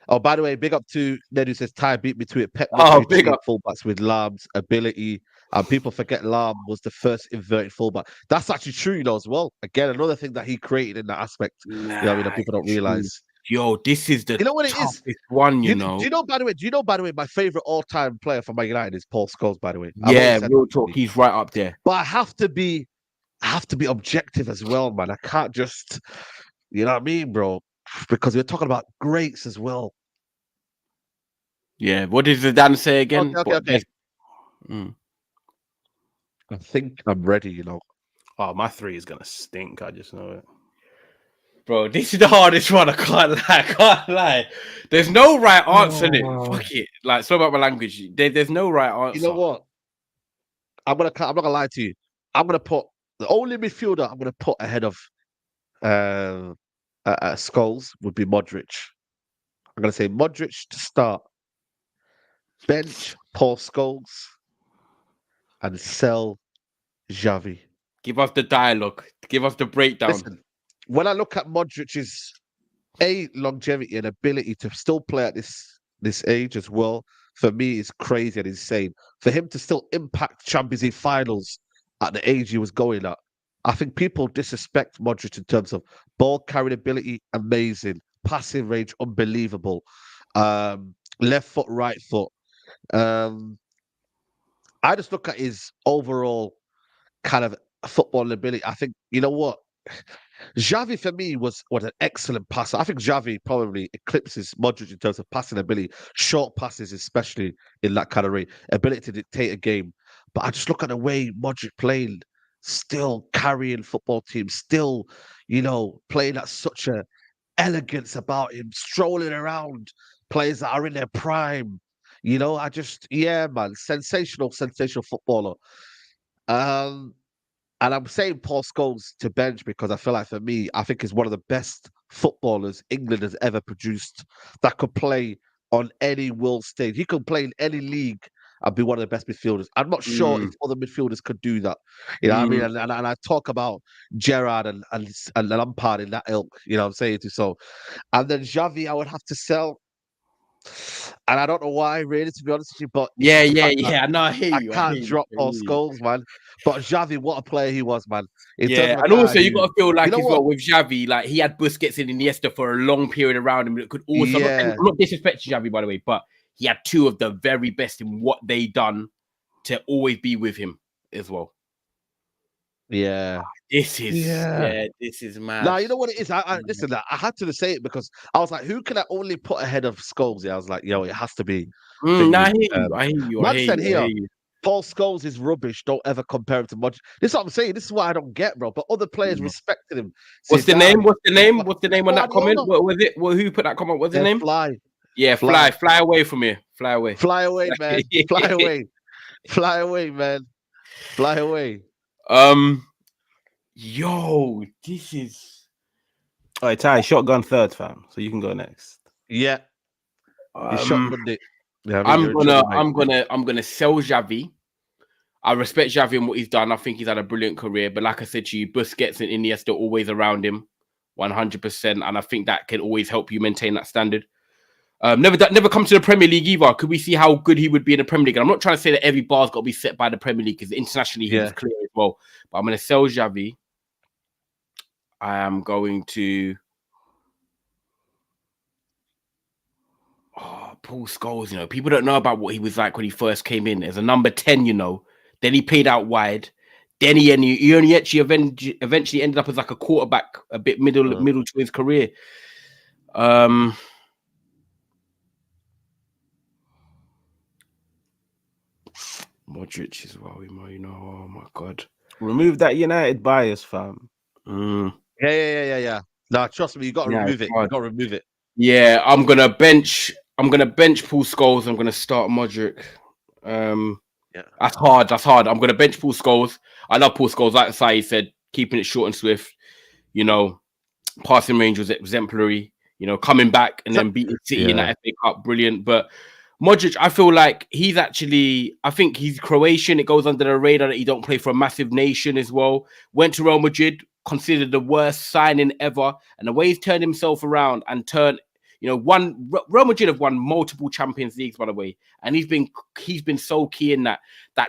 Oh, by the way, big up to Ned who says Ty beat me to it. Pep big up fullbacks with Lahm's ability. And people forget Lahm was the first inverted fullback. That's actually true, you know, as well. Again, another thing that he created in that aspect. You know what I mean, that people don't realize. Yo, this is the toughest one, you know. Do you know, by the way, my favorite all-time player for Man United is Paul Scholes, by the way. Yeah, real talk. He's right up there. But I have to be objective as well, man. I can't just, you know what I mean, bro? Because we're talking about greats as well. Yeah, what did Zidane say again? Okay. I think I'm ready, you know. Oh, my 3 is gonna stink. I just know it. Bro, this is the hardest one. I can't lie. There's no right answer in it. Fuck it. Like, sorry about my language. There's no right answer. You know what? I'm not gonna lie to you. I'm gonna put the only midfielder I'm gonna put ahead of Scholes would be MODRIC. I'm gonna say MODRIC to start. Bench Paul Scholes and sell XAVI. Give us the dialogue. Give us the breakdown. Listen, when I look at Modric's longevity and ability to still play at this age as well, for me, is crazy and insane. For him to still impact Champions League finals at the age he was going at, I think people disrespect Modric in terms of ball carrying ability, amazing, passing range, unbelievable, left foot, right foot. I just look at his overall kind of football ability. I think, you know what? XAVI for me was an excellent passer. I think XAVI probably eclipses Modric in terms of passing ability, short passes, especially in that kind of rate, ability to dictate a game. But I just look at the way Modric played, still carrying football teams, still, you know, playing at such a elegance about him, strolling around players that are in their prime. You know, yeah, man, sensational footballer. And I'm saying Paul Scholes to bench because I feel like, for me, I think he's one of the best footballers England has ever produced that could play on any world stage. He could play in any league and be one of the best midfielders. I'm not sure if other midfielders could do that. You know what I mean? And I talk about Gerrard and Lampard in that ilk, you know what I'm saying? So, and then XAVI, I would have to sell. And I don't know why, really, to be honest with you, but yeah. No, I hear you. I can't drop Paul Scholes, man. But XAVI, what a player he was, man. And also you got to feel like, you know, as well with XAVI, like he had Busquets and Iniesta for a long period around him. It could also I'm not disrespecting XAVI, by the way, but he had 2 of the very best in what they done to always be with him as well. Yeah, This is this is mad. Now you know what it is. I listen. Like, I had to say it because I was like, who can I only put ahead of Scholes? Yeah, I was like, yo, it has to be. Nah, I hear you. Man said here, Paul Scholes is rubbish. Don't ever compare him to much. This is what I'm saying. This is what I don't get, bro. But other players respected him. What's the name? What's the name? What's the name on that comment? What was it? Who put that comment? What's the name? Fly. Yeah, fly away from here. Fly away. Fly away, man. Fly away. Fly away, man. Fly away. Yo, this is. All right, Ty, shotgun third, fam. So you can go next. Yeah. Shotgun it. Yeah, I'm gonna sell Xavi. I respect Xavi and what he's done. I think he's had a brilliant career. But like I said to you, Busquets and Iniesta are always around him, 100%. And I think that can always help you maintain that standard. Never come to the Premier League either. Could we see how good he would be in the Premier League? And I'm not trying to say that every bar's got to be set by the Premier League because internationally he was clear as well. But I'm going to sell Xavi. I am going to. Oh, Paul Scholes, you know, people don't know about what he was like when he first came in as a number 10, you know. Then he played out wide. Then he only actually eventually ended up as like a quarterback, a bit middle to his career. Modric as well, you know. Oh my God! Remove that United bias, fam. Yeah. Nah, trust me, you got to remove it. You got to remove it. Yeah, I'm gonna bench Paul Scholes. I'm gonna start Modric. That's hard. I'm gonna bench Paul Scholes. I love Paul Scholes. Like Sai said, keeping it short and swift. You know, passing range was exemplary. You know, coming back and then beating City in that FA Cup, brilliant. But Modric, I feel like I think he's Croatian. It goes under the radar that he don't play for a massive nation as well. Went to Real Madrid, considered the worst signing ever. And the way he's turned himself around and Real Madrid have won multiple Champions Leagues, by the way. And he's been so key in that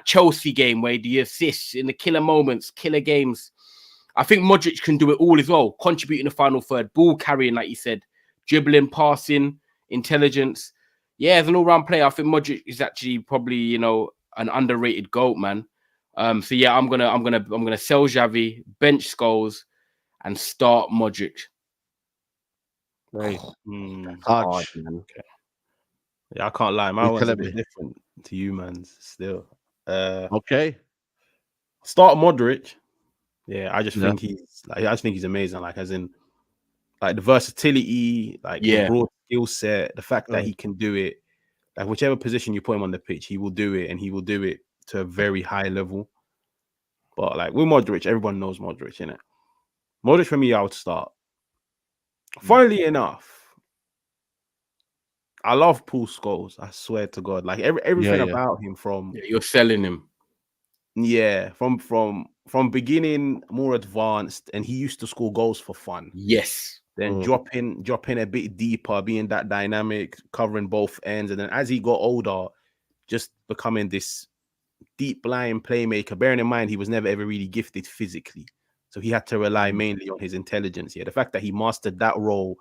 Chelsea game where the assists in the killer moments, killer games. I think Modric can do it all as well. Contributing the final third, ball carrying, like you said, dribbling, passing, intelligence. Yeah, as an all-round player, I think Modric is actually probably, you know, an underrated GOAT, man. So yeah, I'm gonna sell Xavi, bench Scholes, and start Modric. Right. Hard, man. Okay. Yeah, I can't lie. My one's a bit different to you, man. Still. Okay. Start Modric. Yeah, I just think he's amazing. Like, as in, like the versatility, like the broad skill set, the fact that he can do it, like whichever position you put him on the pitch, he will do it, and he will do it to a very high level. But like with Modric, everyone knows Modric, innit? Modric for me, I would start. Funnily enough, I love Paul Scholes. I swear to God, like everything about him from you're selling him. Yeah, from beginning more advanced, and he used to score goals for fun. Yes. Then dropping a bit deeper, being that dynamic, covering both ends, and then as he got older, just becoming this deep lying playmaker. Bearing in mind he was never ever really gifted physically, so he had to rely mainly on his intelligence. Yeah, the fact that he mastered that role,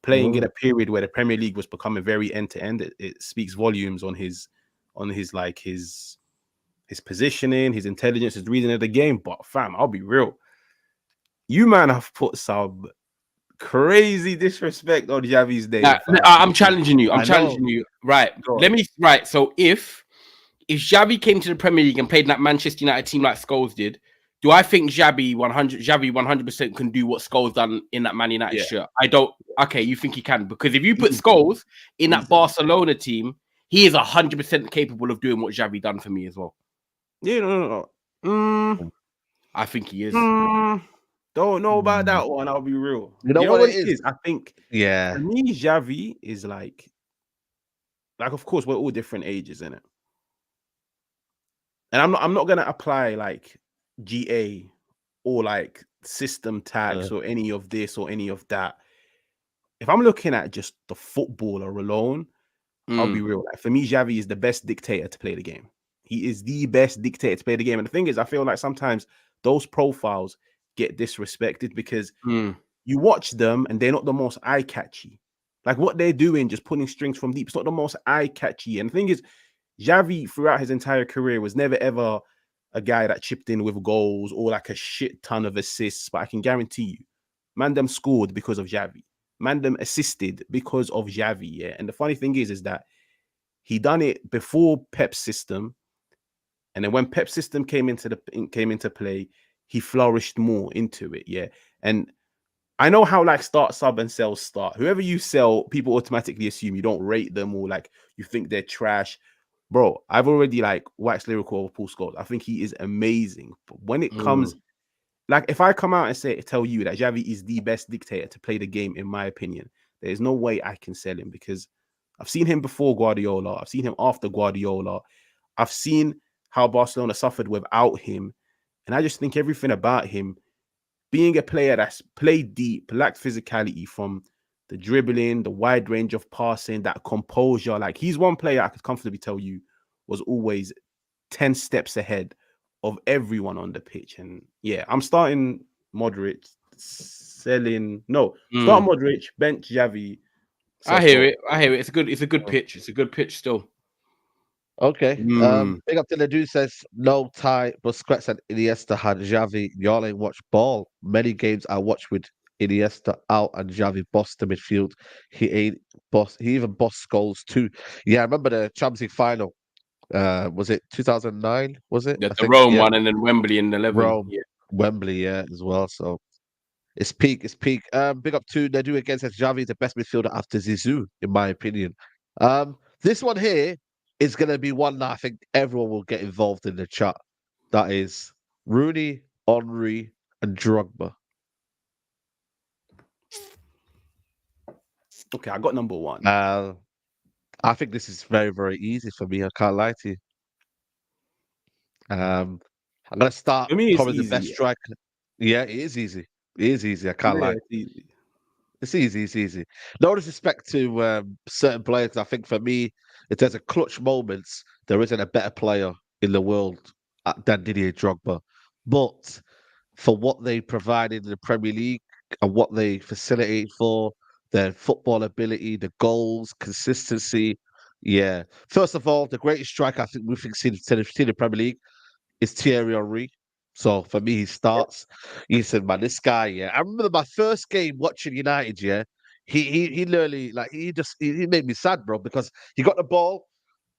playing in a period where the Premier League was becoming very end to end, it speaks volumes on his positioning, his intelligence, his reading of the game. But fam, I'll be real, you man have put some crazy disrespect on Xavi's name. I'm challenging you. Right. So if Xavi came to the Premier League and played in that Manchester United team like Scholes did, do I think Xavi 100% can do what Scholes done in that Man United shirt? I don't. Okay, you think he can? Because if you put Scholes in that Barcelona team, he is 100% capable of doing what Xavi done for me as well. Yeah, no. I think he is. Don't know about that one. I'll be real. You know what it is? I think. Yeah. For me, Xavi is like of course we're all different ages, innit? And I'm not gonna apply like GA or like system tax or any of this or any of that. If I'm looking at just the footballer alone, I'll be real. Like, for me, Xavi is the best dictator to play the game. He is the best dictator to play the game. And the thing is, I feel like sometimes those profiles get disrespected because you watch them and they're not the most eye-catchy. Like what they're doing, just pulling strings from deep, it's not the most eye-catchy. And the thing is, Xavi throughout his entire career was never ever a guy that chipped in with goals or like a shit ton of assists, but I can guarantee you, man, them scored because of XAVI. Man, them assisted because of XAVI. Yeah, and the funny thing is that he done it before Pep's system, and then when Pep's system came into play, he flourished more into it. Yeah, and I know how like start, sub, and sell start. Whoever you sell, people automatically assume you don't rate them or like you think they're trash. Bro, I've already like waxed lyrical over Paul Scholes. I think he is amazing. But when it comes, like if I come out and tell you that XAVI is the best dictator to play the game, in my opinion, there's no way I can sell him because I've seen him before Guardiola. I've seen him after Guardiola. I've seen how Barcelona suffered without him. And I just think everything about him, being a player that's played deep, lacked physicality from the dribbling, the wide range of passing, that composure. Like he's one player I could comfortably tell you was always 10 steps ahead of everyone on the pitch. And yeah, I'm starting Modric, starting Modric, bench XAVI. I hear it. It's a good pitch. It's a good pitch still. Okay. Big up to Ledoux says no tie. Busquets and Iniesta had XAVI. Y'all ain't watch ball. Many games I watched with Iniesta out and XAVI bossed the midfield. He even bossed Scholes too. Yeah, I remember the Champions League final. Was it 2009? Was it? Yeah, the Rome one and then Wembley in 11. Rome, Wembley, as well. So it's peak. Big up to Ledoux again says XAVI is the best midfielder after Zizou, in my opinion. This one here is going to be one that I think everyone will get involved in the chat. That is Rooney, Henry, and Drogba. Okay, I got number one. I think this is very, very easy for me. I can't lie to you. I'm going to start probably the best striker. Yeah, it is easy. It is easy. I can't lie. It's easy. No disrespect to certain players. I think for me, if there's a clutch moments, there isn't a better player in the world than Didier Drogba. But for what they provided in the Premier League and what they facilitate for, their football ability, the goals, consistency, yeah. First of all, the greatest striker I think we've seen in the Premier League is Thierry Henry. So for me, he starts. He said, "Man, this guy, yeah." I remember my first game watching United. Yeah, he literally like he made me sad, bro, because he got the ball,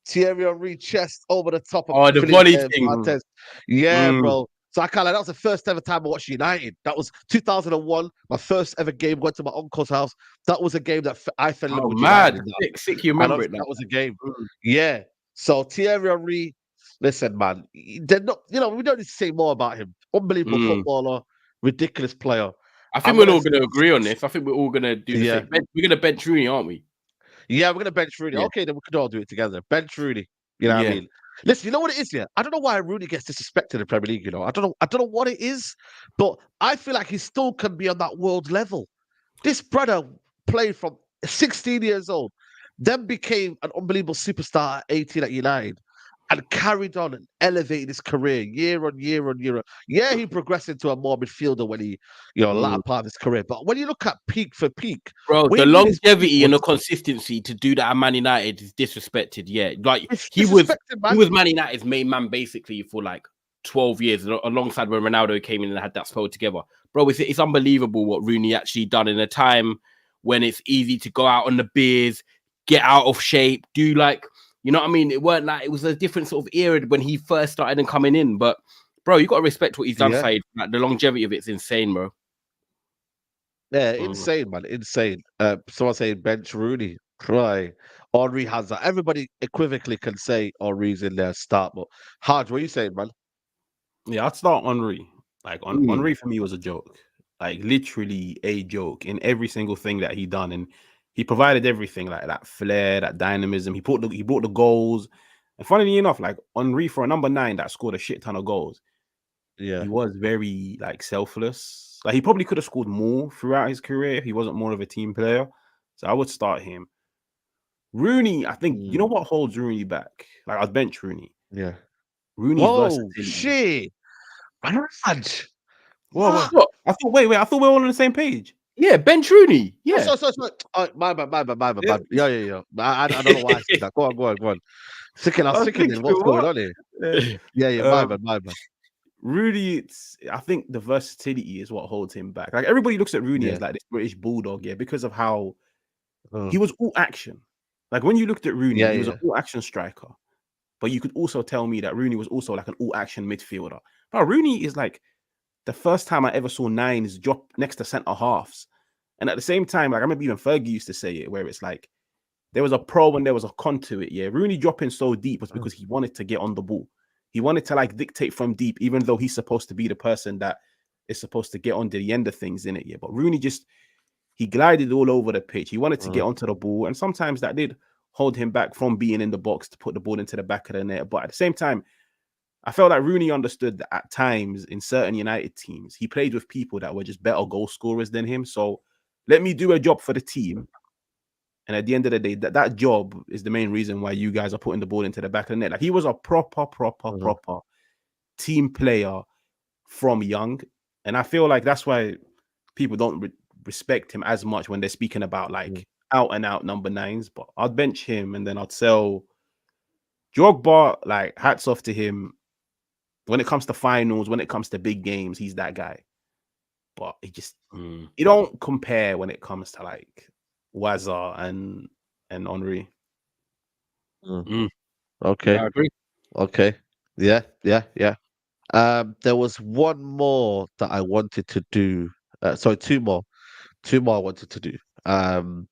Thierry Henry chest over the top of the volley thing. Yeah, bro. So that was the first ever time I watched United. That was 2001. My first ever game. Went to my uncle's house. That was a game that I fell in love with. Mad, sick. You remember it? That was a game. Yeah. So Thierry Henry. Listen, man, they're not, we don't need to say more about him. Unbelievable footballer, ridiculous player. I think we're all going to agree on this. I think we're all going to do the same. We're going to bench Rooney, aren't we? Yeah, we're going to bench Rooney. Yeah. Okay, then we could all do it together. Bench Rooney. You know what I mean? Listen, you know what it is, yeah? I don't know why Rooney gets disrespected in the Premier League, I don't know what it is, but I feel like he still can be on that world level. This brother played from 16 years old, then became an unbelievable superstar at 18 at United, and carried on and elevated his career year on year. Yeah, he progressed into a more midfielder when he, latter part of his career. But when you look at peak for peak, bro, the longevity and the consistency to do that at Man United is disrespected. Yeah, like he was Man United's main man basically for like 12 years, alongside when Ronaldo came in and had that spell together. Bro, it's unbelievable what Rooney actually done in a time when it's easy to go out on the beers, get out of shape, do like. You know what I mean? It weren't like it was a different sort of era when he first started and coming in. But bro, you got to respect what he's done. Said like the longevity of it's insane, bro. Yeah, insane, man, insane. Someone saying bench Rooney. Right, Henry has that. Everybody equivocally can say Henry's in their start, but Haj, what are you saying, man? Yeah, I'd start Henry. Like Henry for me was a joke, like literally a joke in every single thing that he done and. He provided everything, like that flair, that dynamism. He brought the goals. And funnily enough, like Henry for a number 9 that scored a shit ton of goals. Yeah, he was very like selfless. Like he probably could have scored more throughout his career if he wasn't more of a team player. So I would start him. Rooney, I think you know what holds Rooney back. Like I'd bench Rooney. Yeah, Rooney's versatility. Shit. What? I thought. Wait. I thought we were all on the same page. Yeah, bench Rooney. Yeah. My bad. Yeah. I don't know why I said that. Go on. I was thinking then, what's going on here? Yeah, my bad. Rooney, I think the versatility is what holds him back. Like everybody looks at Rooney as like this British bulldog, because of how he was all action. Like when you looked at Rooney, he was an all action striker. But you could also tell me that Rooney was also like an all action midfielder. But Rooney is like the first time I ever saw nines drop next to centre halves. And at the same time, like I remember even Fergie used to say it, where it's like there was a pro and there was a con to it. Yeah, Rooney dropping so deep was because he wanted to get on the ball. He wanted to like dictate from deep, even though he's supposed to be the person that is supposed to get on to the end of things in it. Yeah, but Rooney he glided all over the pitch. He wanted to get onto the ball, and sometimes that did hold him back from being in the box to put the ball into the back of the net. But at the same time, I felt like Rooney understood that at times in certain United teams, he played with people that were just better goal scorers than him. So let me do a job for the team. And at the end of the day, that job is the main reason why you guys are putting the ball into the back of the net. Like he was a proper team player from young. And I feel like that's why people don't respect him as much when they're speaking about like out and out number nines. But I'd bench him and then I'd sell Drogba. Like hats off to him. When it comes to finals, when it comes to big games, he's that guy. But he don't compare when it comes to like Wazza and Henry. Okay. I agree. Okay. Yeah. There was one more that I wanted to do. Sorry, two more I wanted to do. I'm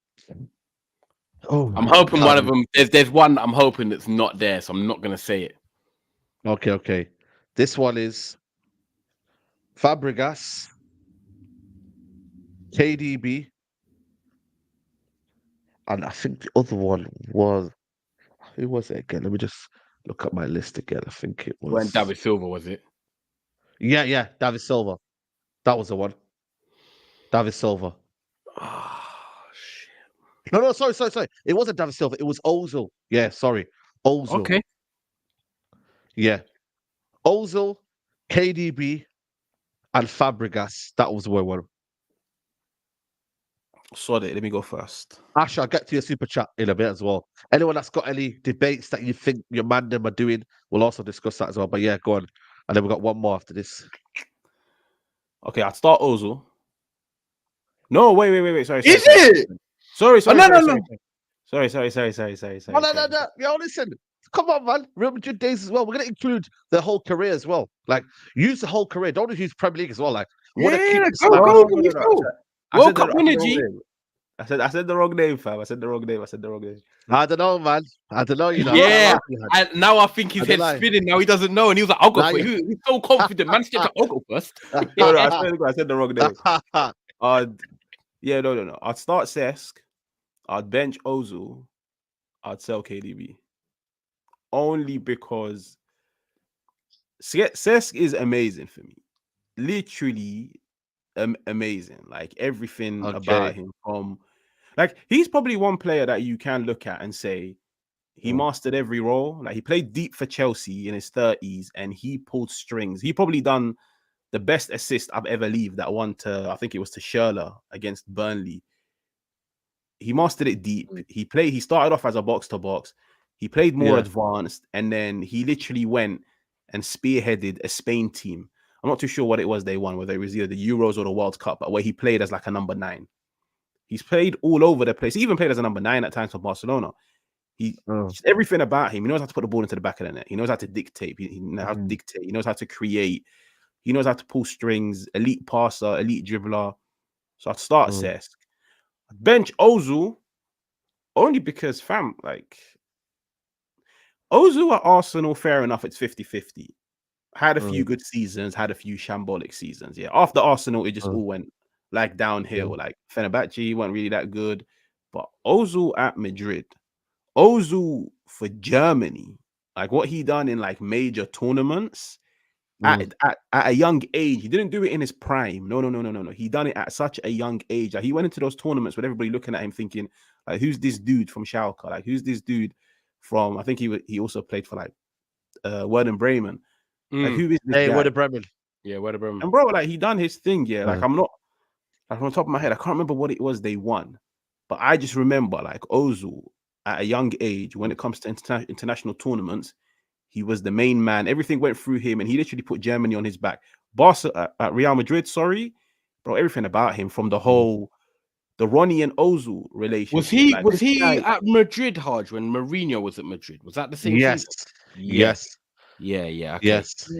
hoping one of them. There's one I'm hoping that's not there, so I'm not gonna say it. Okay. This one is Fabregas, KDB, and I think the other one was, who was it again? Let me just look at my list again. I think it was When David Silva, was it? Yeah, David Silva. That was the one. David Silva. Oh shit. No, sorry. It wasn't David Silva. It was Ozil. Yeah, sorry. Ozil. Okay. Yeah. Ozil, KDB, and Fabregas. That was the one. Sorry, let me go first. Ash, I'll get to your super chat in a bit as well. Anyone that's got any debates that you think your man them are doing, we'll also discuss that as well. But yeah, go on. And then we've got one more after this. Okay, I'll start Ozil. No, wait. Sorry. Is it? Sorry. No. Sorry. No. Yo, listen. Come on, man. Real Madrid days as well. We're going to include the whole career as well. Like, use the whole career. Don't use Premier League as well. Like, Go. World Cup energy. I said the wrong name, fam. I said the wrong name. I don't know, man. I don't know, you know. Yeah. And now I think his head's spinning. Now he doesn't know. And he was like, I'll go for it. He's so confident. Man, I'll go first. No, I said the wrong name. No. I'd start Cesc. I'd bench Ozil. I'd sell KDB. Only because Cesc is amazing for me. Literally amazing. Like everything about him from... Like, he's probably one player that you can look at and say he mastered every role. Like, he played deep for Chelsea in his 30s and he pulled strings. He probably done the best assist I've ever leaved, that one to, I think it was to Schürrle against Burnley. He mastered it deep. He started off as a box-to-box. He played more advanced, and then he literally went and spearheaded a Spain team. I'm not too sure what it was they won, whether it was either the Euros or the World Cup, but where he played as like a number 9. He's played all over the place. He even played as a number 9 at times for Barcelona. Everything about him. He knows how to put the ball into the back of the net. He knows how to dictate. He knows how to dictate. He knows how to create. He knows how to pull strings. Elite passer, elite dribbler. So I'd start Cesc. I'd bench Ozil only because, fam, like, Ozil at Arsenal, fair enough, it's 50-50. Had a few good seasons, had a few shambolic seasons. Yeah, after Arsenal, it just all went like downhill. Like Fenerbahce weren't really that good, but Ozil at Madrid, Ozil for Germany, like what he done in like major tournaments at a young age. He didn't do it in his prime. No. He done it at such a young age. Like, he went into those tournaments with everybody looking at him thinking, like, who's this dude from Schalke? Like, who's this dude from? I think he also played for like Werder Bremen. Like, who is this guy? Werder Bremen. Yeah, Werder Bremen. And bro, like, he done his thing. Yeah, like, I'm not, like, on top of my head, I can't remember what it was they won, but I just remember like Ozil at a young age, when it comes to international tournaments, he was the main man. Everything went through him, and he literally put Germany on his back. Barca at Real Madrid, sorry, bro, everything about him, from the whole the Ronnie and Ozil relationship. Was he at Madrid, Haj, when Mourinho was at Madrid? Was that the same Yes. season? Yes. Yeah. Okay. Yes.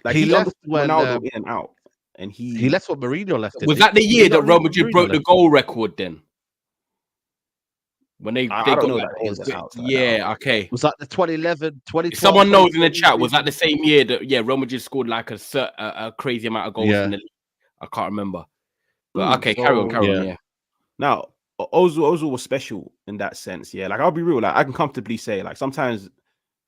Like he left understood when Ronaldo in and out, and he left when Mourinho left. Was that the year that Real Madrid broke the goal record then? When they I got don't know that ins and outs. Yeah, okay. Was that the 2011, 2012? If someone knows in the chat, was that the same year that Real Madrid scored like a crazy amount of goals in the league? I can't remember. But okay, carry on. Yeah. Now, Ozil was special in that sense. Yeah, like I'll be real. Like I can comfortably say, like sometimes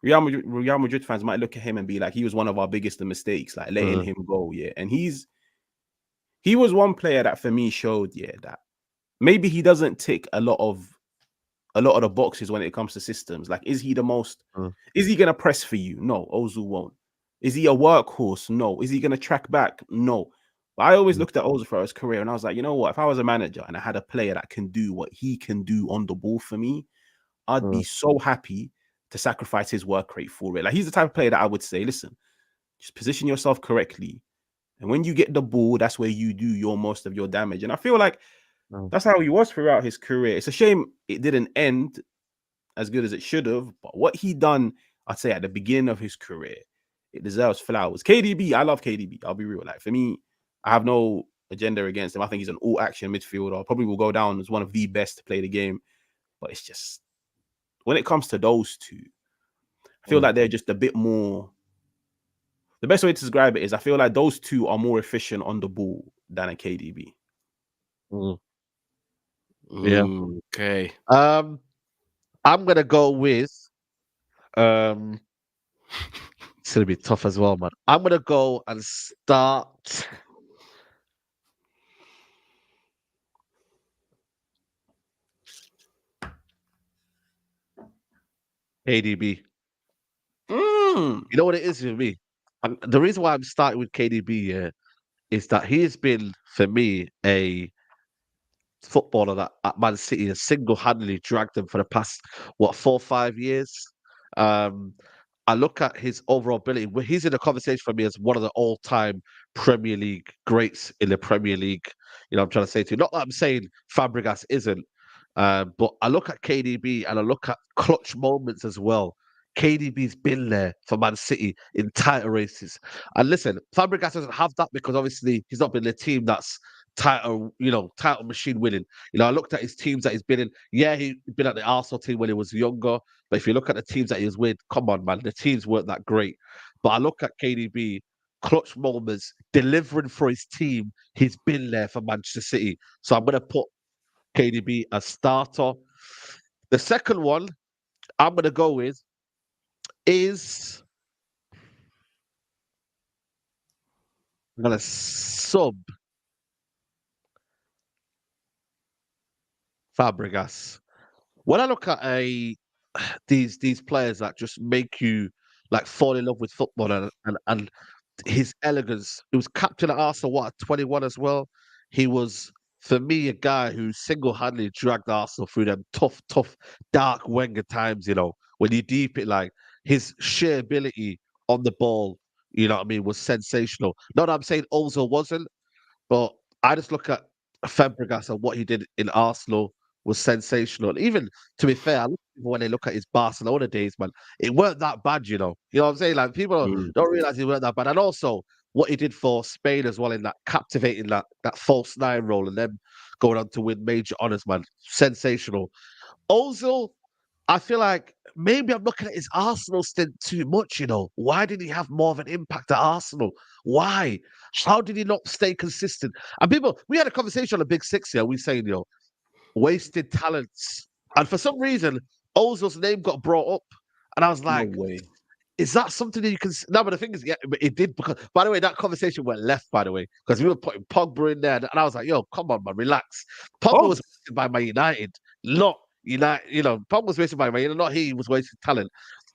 Real Madrid fans might look at him and be like, he was one of our biggest mistakes, like letting him go. Yeah, and he was one player that for me showed that maybe he doesn't tick a lot of the boxes when it comes to systems. Like, is he the most? Is he gonna press for you? No, Ozil won't. Is he a workhorse? No. Is he gonna track back? No. But I always looked at Ozil for his career, and I was like, you know what? If I was a manager and I had a player that can do what he can do on the ball for me, I'd be so happy to sacrifice his work rate for it. Like, he's the type of player that I would say, listen, just position yourself correctly, and when you get the ball, that's where you do most of your damage. And I feel like that's how he was throughout his career. It's a shame it didn't end as good as it should have, but what he done, I'd say at the beginning of his career, it deserves flowers. KDB, I love KDB. I'll be real. Like, for me, I have no agenda against him. I think he's an all-action midfielder. Probably will go down as one of the best to play the game. But it's just, when it comes to those two, I feel like they're just a bit more. The best way to describe it is I feel like those two are more efficient on the ball than a KDB. Yeah. Okay. I'm gonna go with it's gonna be tough as well, man. I'm gonna go and start KDB. You know what it is with me? The reason why I'm starting with KDB is that he has been, for me, a footballer that at Man City has single-handedly dragged them for the past 4 or 5 years. I look at his overall ability. He's in the conversation for me as one of the all-time Premier League greats in the Premier League. You know, I'm trying to say to you, not that I'm saying Fabregas isn't, but I look at KDB and I look at clutch moments as well. KDB's been there for Man City in title races. And listen, Fabregas doesn't have that because obviously he's not been in a team that's title machine winning. You know, I looked at his teams that he's been in. Yeah, he's been at the Arsenal team when he was younger. But if you look at the teams that he was with, come on, man, the teams weren't that great. But I look at KDB, clutch moments, delivering for his team. He's been there for Manchester City. So I'm going to put KDB as starter. The second one I'm going to go with is I'm going to sub Fabregas. When I look at these players that just make you like fall in love with football and his elegance, he was captain at Arsenal at 21 as well. He was, for me, a guy who single-handedly dragged Arsenal through them tough, dark Wenger times, you know, when you deep it, like his sheer ability on the ball, you know what I mean, was sensational. Not that I'm saying Ozil wasn't, but I just look at Fabregas and what he did in Arsenal was sensational. Even, to be fair, I look at people when they look at his Barcelona days, man, it weren't that bad, you know. You know what I'm saying? Like, people don't realize it weren't that bad. And also, what he did for Spain as well in that captivating that false nine role and then going on to win major honours, man. Sensational. Ozil, I feel like maybe I'm looking at his Arsenal stint too much, you know. Why did he have more of an impact at Arsenal? Why? How did he not stay consistent? And people, we had a conversation on the Big Six here. We saying, you know, wasted talents. And for some reason, Ozil's name got brought up. And I was like, no way. Is that something that you can... No, but the thing is, yeah, but it did because... By the way, that conversation went left, by the way, because we were putting Pogba in there. And I was like, yo, come on, man, relax. Pogba was wasted by Man United, not United. You know, Pogba was wasted by Man United, not he was wasting talent.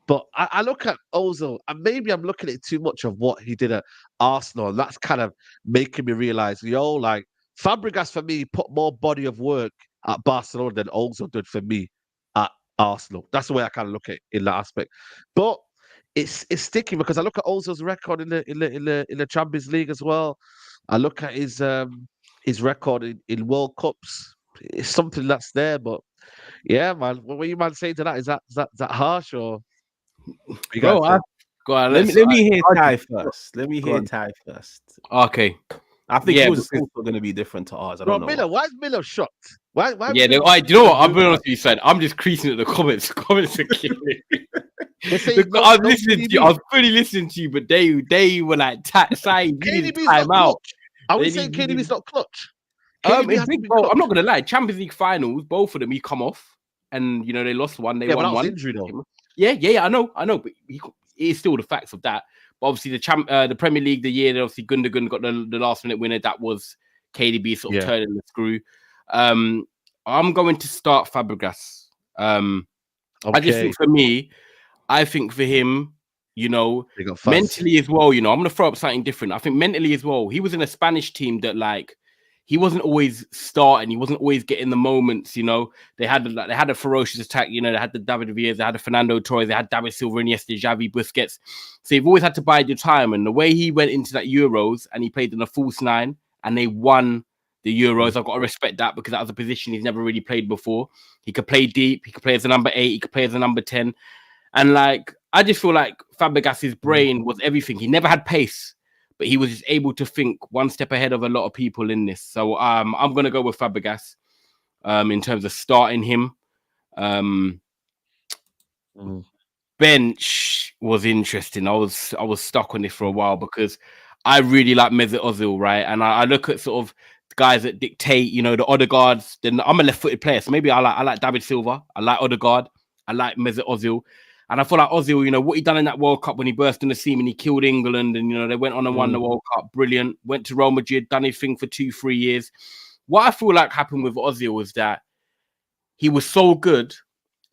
But I look at Ozil, and maybe I'm looking at too much of what he did at Arsenal, and that's kind of making me realize, yo, like, Fabregas, for me, put more body of work at Barcelona than Ozil did for me at Arsenal. That's the way I kind of look at it in that aspect. But it's sticky because I look at Ozil's record in the Champions League as well. I look at his record in World Cups. It's something that's there, but yeah, man. What were you man saying to that? Is that harsh or? Bro, go on, let me hear Ty first. Let me hear Ty first. Okay. I think it was also going to be different to ours. I don't know. Miller, why is Miller shocked? Why yeah, do you know what? I'm being honest with you, son. I'm just creasing at the comments. The comments are killing me. I'm listening to you. I was fully listening to you, but they were like, saying time out. I would say KDB's not clutch. I'm not gonna lie. Champions League finals, both of them, he come off, and you know they lost one. They won one. Injury, though. Yeah, I know, but it is still the facts of that. But obviously, the Premier League, the year that obviously Gundogan got the last minute winner, that was KDB sort of turning the screw. I'm going to start Fabregas. I just think for me, I think for him, you know, mentally as well, you know, I'm going to throw up something different. I think mentally as well, he was in a Spanish team that like, he wasn't always starting. He wasn't always getting the moments, you know. They had a ferocious attack, you know. They had the David Villas, they had the Fernando Torres, they had David Silva, Iniesta, Xavi, Busquets. So you've always had to bide your time. And the way he went into that Euros and he played in a false nine and they won the Euros, I've got to respect that because that was a position he's never really played before. He could play deep. He could play as a number 8. He could play as a number 10. And like, I just feel like Fabregas's brain was everything. He never had pace, but he was just able to think one step ahead of a lot of people in this. So I'm going to go with Fabregas in terms of starting him. Bench was interesting. I was stuck on this for a while because I really like Mesut Ozil, right? And I look at sort of guys that dictate, you know, the Odegaards. Then I'm a left-footed player, so maybe I like David Silva. I like Odegaard. I like Mesut Ozil. And I feel like Ozil, you know, what he done in that World Cup when he burst in the scene and he killed England and, you know, they went on and won the World Cup. Brilliant. Went to Real Madrid, done his thing for 2-3 years. What I feel like happened with Ozil was that he was so good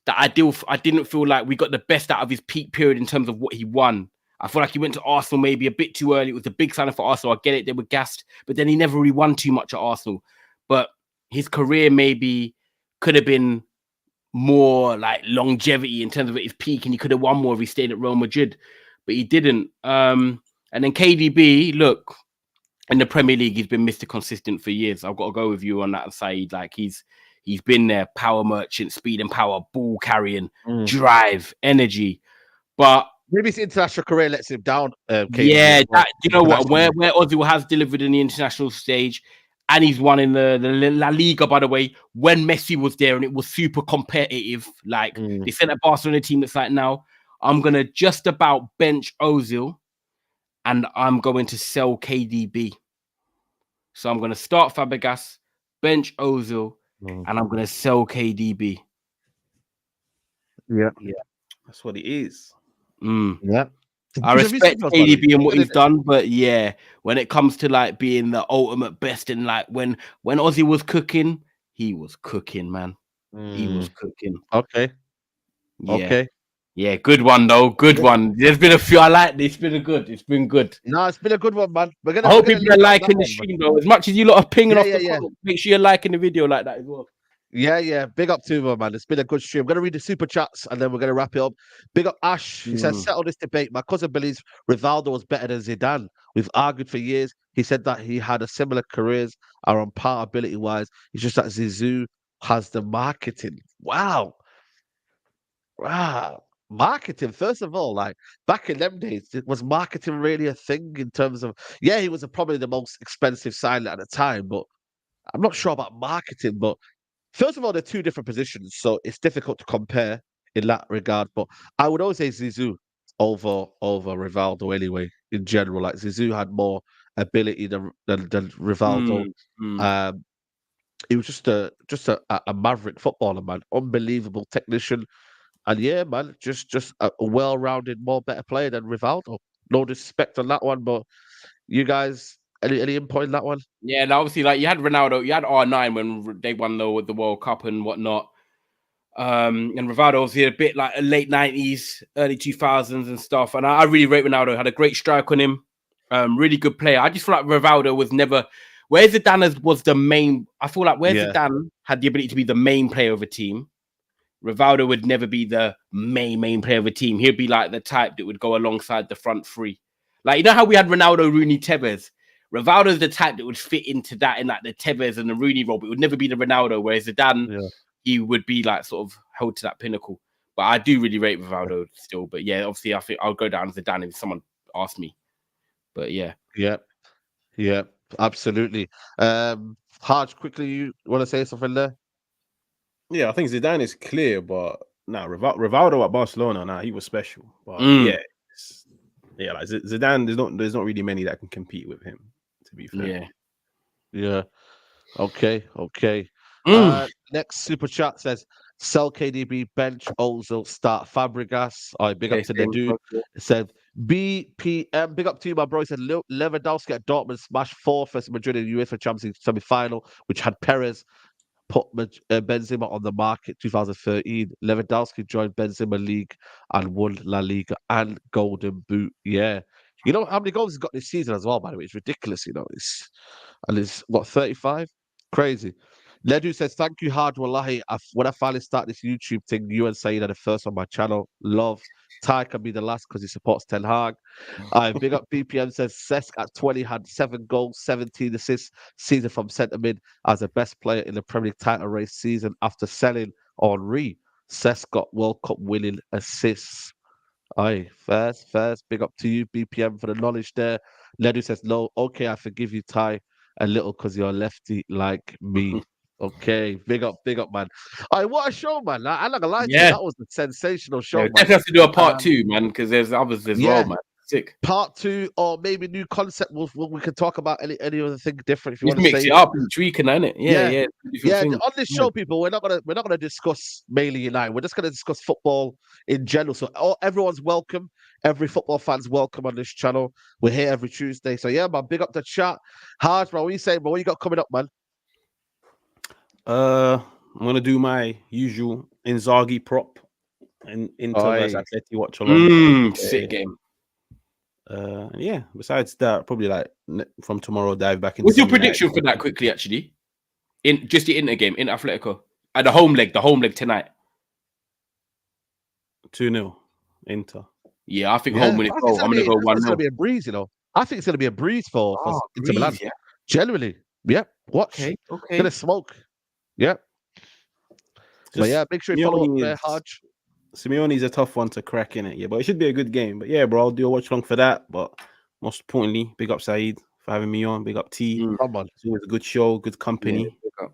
that I didn't feel like we got the best out of his peak period in terms of what he won. I feel like he went to Arsenal maybe a bit too early. It was a big signing for Arsenal. I get it. They were gassed. But then he never really won too much at Arsenal. But his career maybe could have been more like longevity in terms of his peak, and he could have won more if he stayed at Real Madrid, but he didn't. And then KDB, look, in the Premier League, he's been Mr. Consistent for years. I've got to go with you on that side. Like he's been there, power merchant, speed and power, ball carrying, drive, energy. But maybe his international career lets him down. Yeah, you know what? Where Ozil has delivered in the international stage. And he's won in the La Liga, by the way, when Messi was there and it was super competitive. Like they sent a Barcelona team that's like, now I'm going to just about bench Ozil and I'm going to sell KDB. So I'm going to start Fabregas, bench Ozil, and I'm going to sell KDB. Yeah. That's what it is. Yeah. I respect KDB and what he's done, but yeah, when it comes to like being the ultimate best and like when Ozzy was cooking, he was cooking, man. He was cooking. Okay. Yeah. Okay. Yeah, good one though. Good one. There's been a few I like. It's been good. No, it's been a good one, man. I hope people are liking the stream though. As much as you lot are pinging off the comment, make sure you're liking the video like that as well. Yeah. Big up to him, man. It's been a good stream. I'm going to read the super chats and then we're going to wrap it up. Big up Ash. He says, settle this debate. My cousin believes Rivaldo was better than Zidane. We've argued for years. He said that he had a similar careers, are on par ability-wise. It's just that Zizou has the marketing. Wow. Marketing, first of all, like back in them days, was marketing really a thing in terms of, yeah, he was probably the most expensive signing at the time, but I'm not sure about marketing, but first of all, they're two different positions, so it's difficult to compare in that regard. But I would always say Zizou over Rivaldo anyway. In general, like Zizou had more ability than Rivaldo. He was just a maverick footballer, man. Unbelievable technician, and yeah, man, just a well-rounded, more better player than Rivaldo. No disrespect on that one, but you guys. Any input in that one? Yeah, and obviously, like you had Ronaldo, you had R9 when they won the World Cup and whatnot. And Rivaldo was a bit like a late 90s, early 2000s and stuff. And I really rate Ronaldo. Had a great strike on him. Really good player. I just feel like Rivaldo was never where Zidane was the main. I feel like where Zidane had the ability to be the main player of a team, Rivaldo would never be the main player of a team. He'd be like the type that would go alongside the front three. Like, you know how we had Ronaldo, Rooney, Tevez? Rivaldo's the type that would fit into that in like the Tevez and the Rooney role, but it would never be the Ronaldo, whereas Zidane, he would be like sort of held to that pinnacle. But I do really rate Rivaldo still. But yeah, obviously I think I'll go down Zidane if someone asked me. But yeah. Yeah, absolutely. Harj, quickly, you want to say something there? Yeah, I think Zidane is clear, but Rivaldo at Barcelona, he was special. But like Zidane, there's not really many that can compete with him, to be fair. Yeah. Okay. Next super chat says, sell KDB, bench Ozil, start Fabregas. All right, big up to the dude. It said BPM, big up to you, my bro. He said Lewandowski at Dortmund smashed 4th versus Madrid in the UEFA Champions League semi-final, which had Perez put Benzema on the market 2013. Lewandowski joined Benzema League and won La Liga and Golden Boot. Yeah. You know how many goals he's got this season as well, by the way? It's ridiculous, you know. It's what, 35? Crazy. Ledu says, thank you, Hard Wallahi. When I finally start this YouTube thing, you and Saeed are the first on my channel. Love. Ty can be the last because he supports Ten Hag. Big up BPM says, Cesc at 20 had 7 goals, 17 assists, season from centre mid as the best player in the Premier League title race season after selling Henry. Cesc got World Cup winning assists. Aye, first. Big up to you, BPM, for the knowledge there. Ledu says, no, okay, I forgive you, Ty, a little because you're a lefty like me. Okay, big up, man. All right, what a show, man. I'm not gonna lie to you, that was a sensational show, man. Definitely have to do a part 2, man, because there's others as well, man. Sick. Part 2, or maybe new concept. We can talk about any other thing different if you want to mix it up and tweak and it. Yeah. On this show, people, we're not gonna discuss mainly United. We're just gonna discuss football in general. So everyone's welcome. Every football fan's welcome on this channel. We're here every Tuesday. So yeah, man, big up the chat. Harj, bro, what you saying, bro? What you got coming up, man? I'm gonna do my usual Inzaghi prop and Inter versus Atleti watch along. Sick game. Yeah. Besides that, probably like from tomorrow dive back into. What's your prediction for that quickly? Actually, in just the Inter game in Atletico at the home leg tonight. 2-0 Inter. Yeah, I think home win it. I'm gonna go 1-0. It's gonna be a breeze, you know. I think it's gonna be a breeze for Inter Milan. Yeah. Generally, watch. Okay. Gonna smoke. Yeah. But yeah, make sure you follow up there, Harj. Simeone's a tough one to crack in it, but it should be a good game. But yeah, bro, I'll do a watch along for that. But most importantly, big up Saeed for having me on. Big up T. Come on. It's always a good show, good company. Yeah,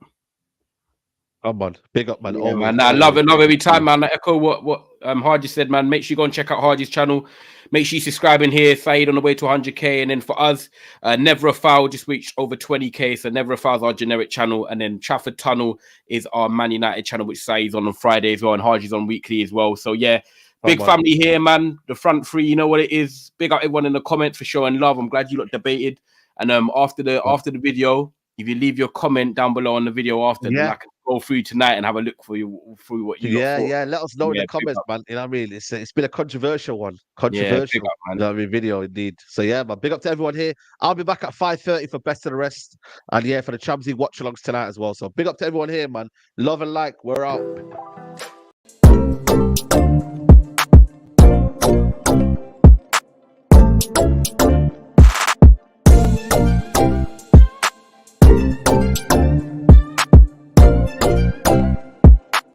come on. Big up, man. Yeah, man. I love it every time, man. I echo what Harji said, man. Make sure you go and check out Harji's channel. Make sure you subscribe in here. Saeed on the way to 100k. And then for us, Never a Foul just reached over 20k. So Never a Foul is our generic channel. And then Trafford Tunnel is our Man United channel, which Saeed's on Friday as well. And Harji's on weekly as well. So yeah, big family here, man. The front three, you know what it is. Big up everyone in the comments for showing love. I'm glad you lot debated. And after the video, if you leave your comment down below on the video after, then I can go through tonight and have a look through what you got for. Let us know in the comments, man. You know what I mean? It's been a controversial one. Controversial, up, man. You know what I mean? Video indeed. So yeah, man. Big up to everyone here. I'll be back at 5:30 for Best of the Rest, and yeah, for the Champions League watch-alongs tonight as well. So big up to everyone here, man. Love and like. We're out.